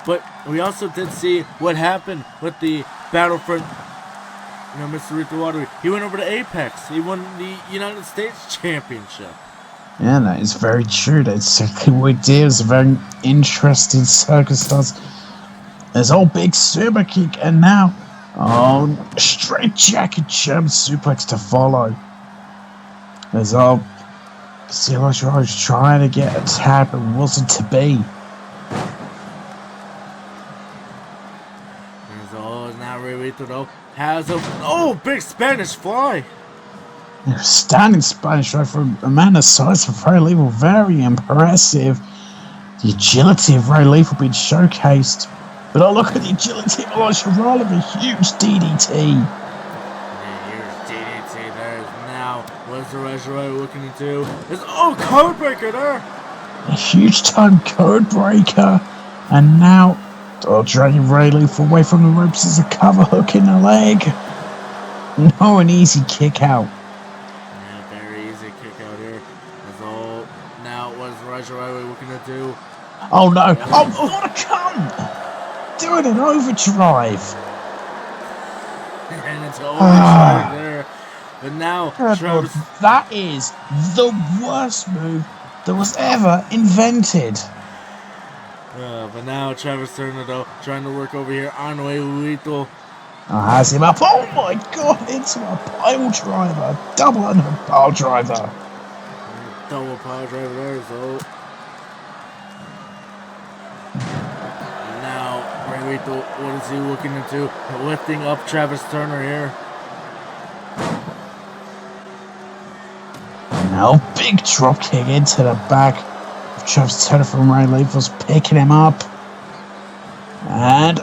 But we also did see what happened with the Battlefront, you know, Mr. Lethal Watery. He went over to Apex. He won the United States Championship. Yeah, that is very true. That's exactly what he did. It was a very interesting circumstance. There's all big super kick, and now, straight jacket German suplex to follow. There's all, see, Elijah was trying to get a tap, but wasn't to be. There's all now Rey Lethal though has a big Spanish fly. Standing Spanish right from a man the size of Rey Lethal, very impressive. The agility of Rey Lethal being showcased. But look at the agility of Elijah Riley, a huge DDT. Yeah, here's DDT there. Now, what's the Elijah Riley looking to do? There's, code breaker there. A huge time code breaker. And now, dragging Rey Lethal away from the ropes as a cover hook in the leg. No, an easy kick out. Yeah, very easy kick out here. That's all. Now, what's Elijah Riley looking to do? Oh no. Oh, what a cunt! Doing an overdrive. And it's overdrive there. But now, Travis... That is the worst move that was ever invented. But now Travis Turner, though, trying to work over here on Rey Lethal. Has him up. Oh my god, into a pile driver. Double under pile driver. Double pile driver there, so... Rey Lethal, what is he looking into? Lifting up Travis Turner here. Now, big drop kick into the back. Travis Turner from Rey Lethal's picking him up. And,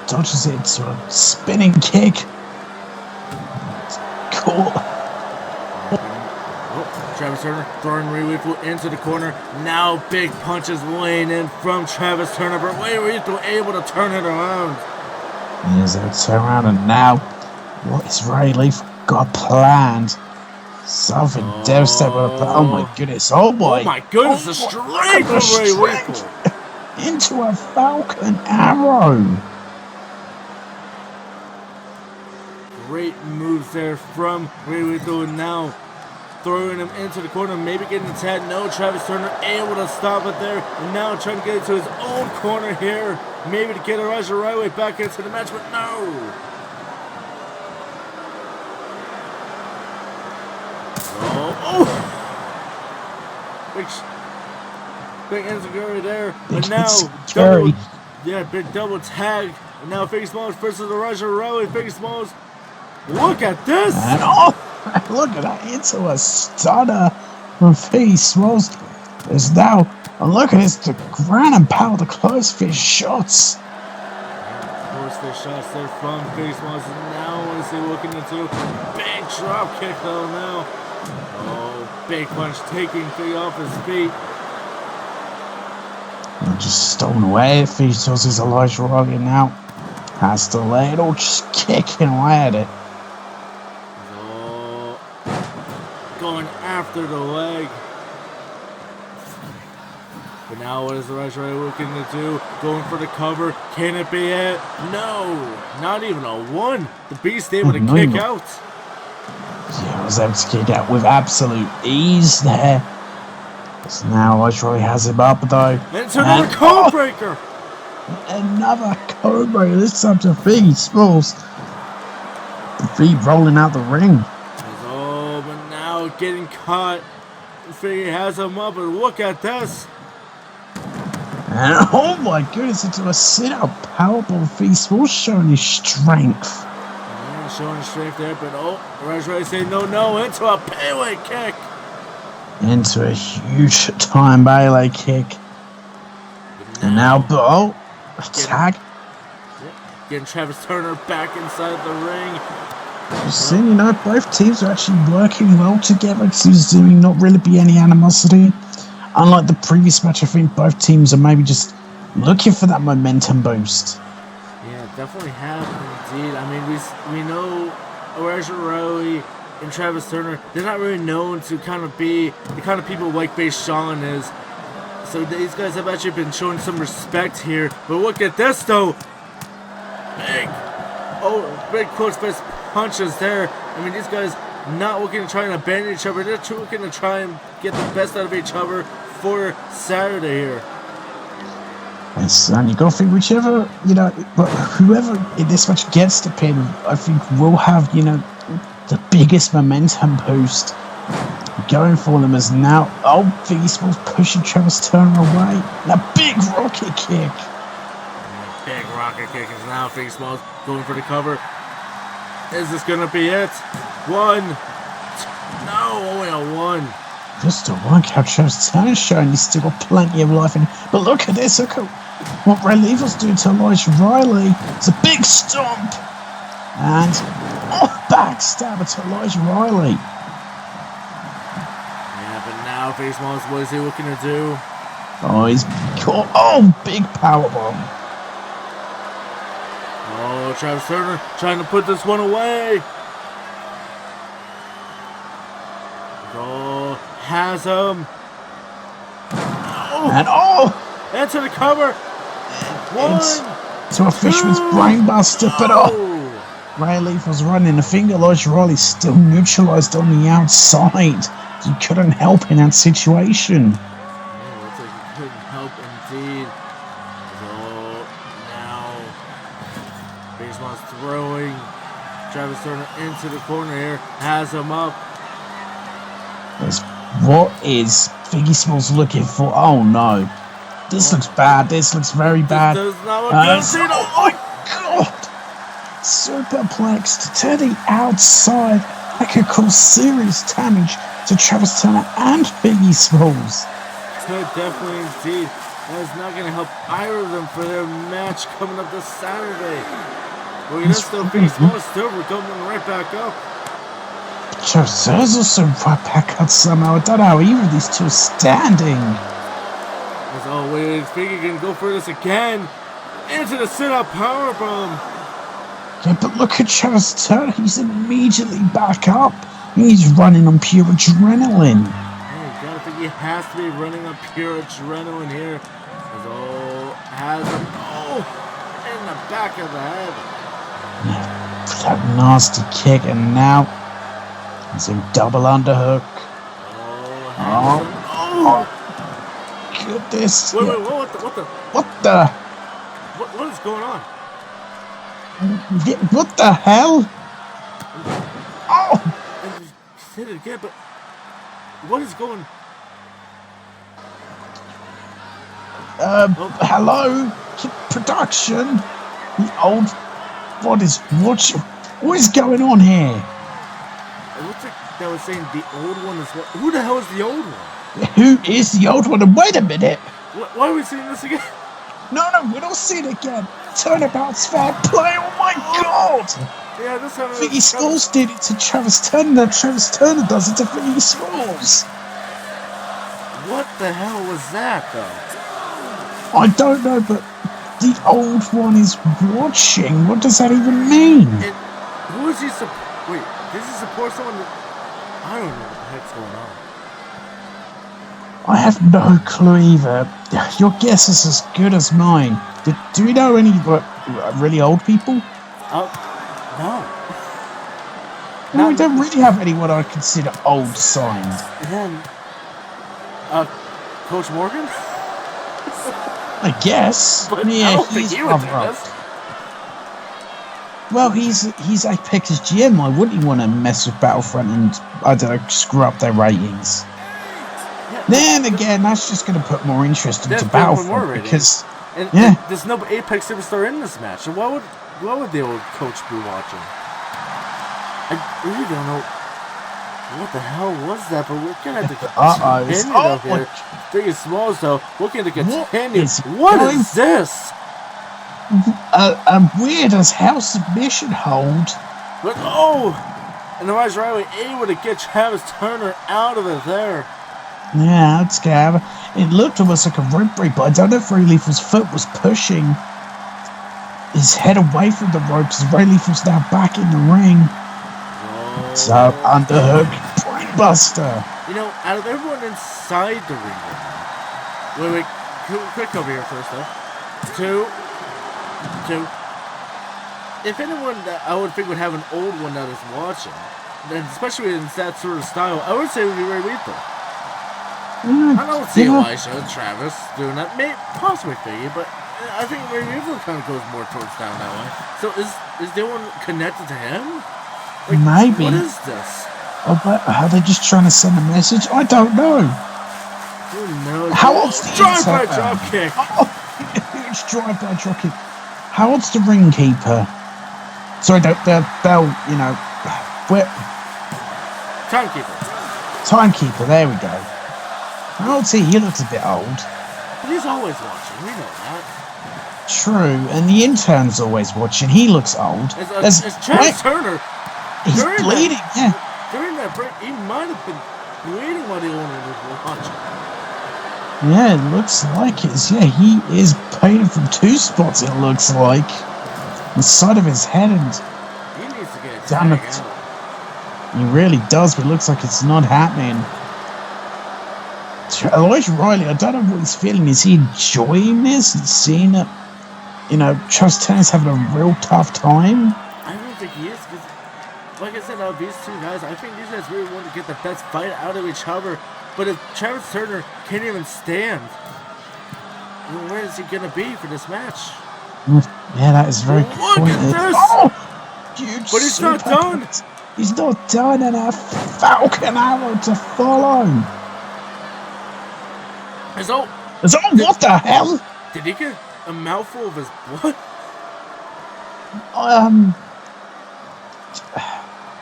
dodges it into a spinning kick. Cool. Travis Turner throwing Rey Lethal into the corner. Now big punches laying in from Travis Turner, but Rey Lethal able to turn it around. He is able to turn around, and now What is Ray Leaf got planned? Something devastating. Oh my goodness. Oh Oh my. my goodness, the Oh, strength look at the of Ray strength. Lethal. Into a Falcon Arrow. Great moves there from Ray Lethal, and now throwing him into the corner, maybe getting the tag. No, Travis Turner able to stop it there, and now trying to get it to his own corner here, maybe to get Elijah Riley back into the match, but no. Oh! Big enziguri there, but now big double tag, and now Figgy Smalls versus Elijah Riley. Figgy Smalls, look at this! And look at that, into a stunner from Figgy Smalls. There's now, and look at this, the ground and power, the close fish shots. Close fish shots there from Figgy Smalls, and now what is he looking into? Big drop kick though now. Oh, big punch taking Figgy off his feet. Just stolen away. Figgy Smalls is Elijah Riley now. Has to lay it all, just kicking away at it. Going after the leg. But now what is Elijah Riley looking to do? Going for the cover. Can it be it? No. Not even a one. The Beast able to kick out. Yeah, I was able to kick out with absolute ease there. So now Elijah Riley has him up though. It's another code breaker. Another code breaker. This time to Figgy Smalls. The feet rolling out the ring. Oh, but now getting caught. Figgy has him up, and look at this. And oh my goodness, into a sit-up powerbomb. Figgy Smalls showing his strength. Yeah, showing strength there, but Elijah Riley saying no, into a Pele kick. Into a huge time Pele kick. And now, tag. Getting Travis Turner back inside the ring. You've seen, you know, both teams are actually working well together. It seems to not really be any animosity. Unlike the previous match, I think both teams are maybe just looking for that momentum boost. Yeah, definitely have indeed. I mean, we know Elijah Riley and Travis Turner, they're not really known to kind of be the kind of people like Base Sean is. So these guys have actually been showing some respect here. But look at this though. Big close fist punches there. I mean, these guys not looking to try and abandon each other. They're looking to try and get the best out of each other for Saturday here. Yes, and you gotta think whichever, but whoever in this match gets the pin, I think will have, the biggest momentum boost going for them. As now, Figgy Smalls pushing Travis Turner away. And a big rocket kick. Big rocket kick is now Figgy Smalls going for the cover. Is this gonna be it? One. No, only a one. Just a one count. Travis Turner showing he's still got plenty of life in. But look at this. Look at what Ray Leval's doing to Elijah Riley. It's a big stomp. And backstabber to Elijah Riley. Yeah, but now Figgy Smalls, what is he looking to do? He's caught. Big powerbomb. Travis Turner trying to put this one away. Has him. And into the cover. One. To a Fisherman's brainbuster, but Ray Leaf was running. I think Elijah Riley still neutralized on the outside. He couldn't help in that situation. Yeah, looks like he couldn't help indeed. So now Basement's throwing Travis Turner into the corner here. Has him up. What is Figgy Smalls looking for? Oh no. This looks bad. This looks very bad. This does not look good. Oh my god! Superplexed to the outside. That could cause serious damage to Travis Turner and Figgy Smalls. Could definitely indeed. That is not going to help either of them for their match coming up this Saturday. Well, that's still Figgy Smalls still coming right back up. Travis Turner's also right back up somehow. I don't know how either of these two are standing. As always, Figgy can go for this again. Into the sit-up powerbomb. Yeah, but look at Travis Turner. He's immediately back up. He's running on pure adrenaline. Hey, you gotta think he has to be running on pure adrenaline here. Has him in the back of the head. That nasty kick, and now he's a double underhook. Goodness. Wait, what is going on? What the hell? And you said it again, but what is going? Hello, production. What is going on here? It looks like that was saying the old one is what? Who the hell is the old one? Who is the old one? And wait a minute. Why are we seeing this again? No, we're not seeing it again. Turnabout's fair play. Oh my god! Yeah, this time. Figgy Smalls did it to Travis Turner. Travis Turner does it to Figgy Smalls. What the hell was that, though? I don't know, but the old one is watching. What does that even mean? Who is he Wait, does he support someone I don't know what the heck's going on. I have no clue either. Your guess is as good as mine. Do we know any really old people? No. No, we don't really have anyone I consider old signed. Then, Coach Morgan? I guess. But yeah, I don't think he would do this. Well, he's Apex's GM. Why wouldn't he want to mess with Battlefront and, I don't know, screw up their ratings? Yeah, then again, that's just going to put more interest into Battlefront because... there's no Apex superstar in this match. So why would the old coach be watching? I really don't know what the hell was that, but we're gonna have to continue though here. Figgy Smalls though, looking to continue. What is this? A weird as hell submission hold. But and the Rise Riley able to get Travis Turner out of it there. Yeah, it's Gav. It looked almost like a rope break, but I don't know if Ray Lethal's foot was pushing his head away from the ropes. Ray Lethal's now back in the ring. So, underhook, brainbuster. You know, out of everyone inside the ring right now, wait, quick over here first though. Two. If anyone that I would think would have an old one that is watching, and especially in that sort of style, I would say it would be Ray Lethal. I don't see why Travis doing that. Maybe possibly Figgy, but I think Ray Lethal kind of goes more towards down that way. So is the one connected to him? Like, maybe. What is this? Oh, but are they just trying to send a message? I don't know. Who knows? How old's the drive-by drop kick? Huge drive-by drop kick. How old's the ring keeper? Sorry, the bell. You know, where? Timekeeper. There we go. How old's he? He looks a bit old. But he's always watching. We know that. True, and the intern's always watching. He looks old. It's Travis Turner. He's bleeding, During that break, he might have been bleeding while the owner was watching. Yeah, it looks like it. Yeah, he is bleeding from two spots, it looks like. The side of his head and... He needs to get a tag out. He really does, but it looks like it's not happening. Elijah Riley, I don't know what he's feeling. Is he enjoying this and seeing it? You know, Travis Turner's having a real tough time. I don't think he is, because, like I said, out of these two guys, I think these guys really want to get the best fight out of each other. But if Travis Turner can't even stand, then where is he going to be for this match? Yeah, that is very Look at this! Huge, but he's not done! He's not done, and a Falcon Arrow to follow. What the hell? Did he get a mouthful of his blood?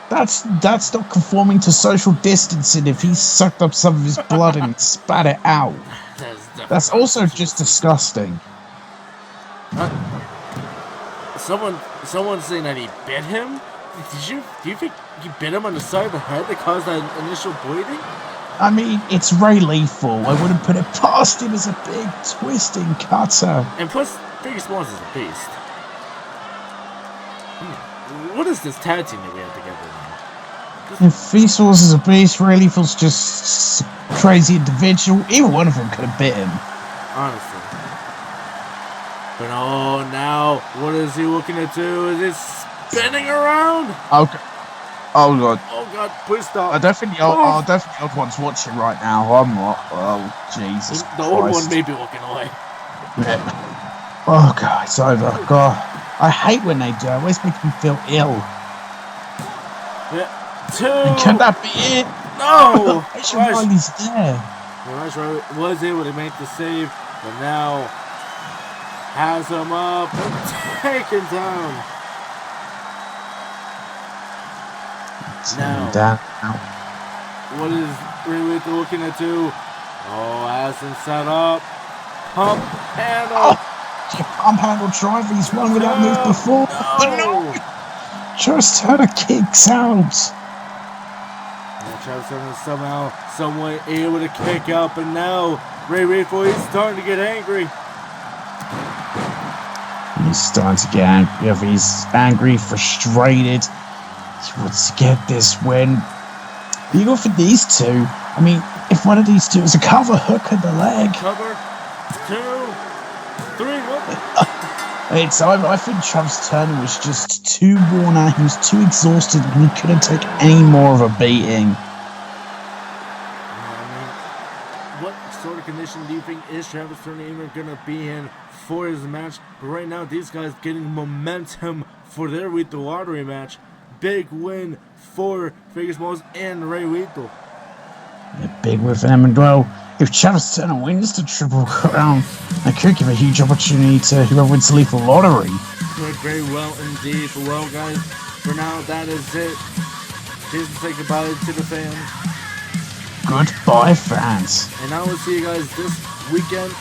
That's not conforming to social distancing if he sucked up some of his blood and spat it out. That's also just disgusting. Someone's saying that he bit him? Do you think he bit him on the side of the head that caused that initial bleeding? I mean, it's Ray Lethal. I wouldn't put it past him as a big twisting cutter. And plus, Figgy Smalls is a beast. What is this tag team that we have together now? If Vsauce is a beast, Ray Lethal's just a crazy individual. Either one of them could have bit him. Honestly. But oh, now, what is he looking to do? Is it spinning around? Okay. Oh god. Oh god, please stop. I definitely odd one's watching right now. I'm not. Oh Jesus. The old one may be looking away. Yeah. Oh god, it's over. God. I hate when they do it. It always makes me feel ill. Yeah. 2. And can that be it? No! Riley's there. Rush was able to make the save, but now has him up and taken down. Now, what is Ray Lethal looking to do? Oh, has him set up. Pump handle. Pump handle driver. He's won with that move before. But no! Just Turner kicks out. Travis Turner somehow, some way able to kick up, and now Ray Lethal is starting to get angry. He's starting to get angry. He's angry, frustrated. He wants to get this win. You go for these two. I mean, if one of these two is a cover hook in the leg. Cover. 2, 3, 1. It's over. I think Travis Turner was just too worn out. He was too exhausted and he couldn't take any more of a beating. What sort of condition do you think is Travis Turner even going to be in for his match? But right now, these guys getting momentum for their Lethal Lottery match. Big win for Vegas Moles and Ray Lethal. A big win for them. And well, if Travis Turner wins the Triple Crown, that could give a huge opportunity to whoever wins the Lethal Lottery. Could very well indeed. Well, guys, for now, that is it. Jason, say goodbye to the fans. Goodbye, fans. And I will see you guys this weekend.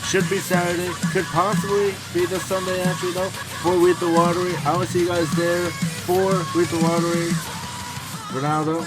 Should be Saturday. Could possibly be the Sunday actually though for Lethal Lottery. I will see you guys there for Lethal Lottery. For now though,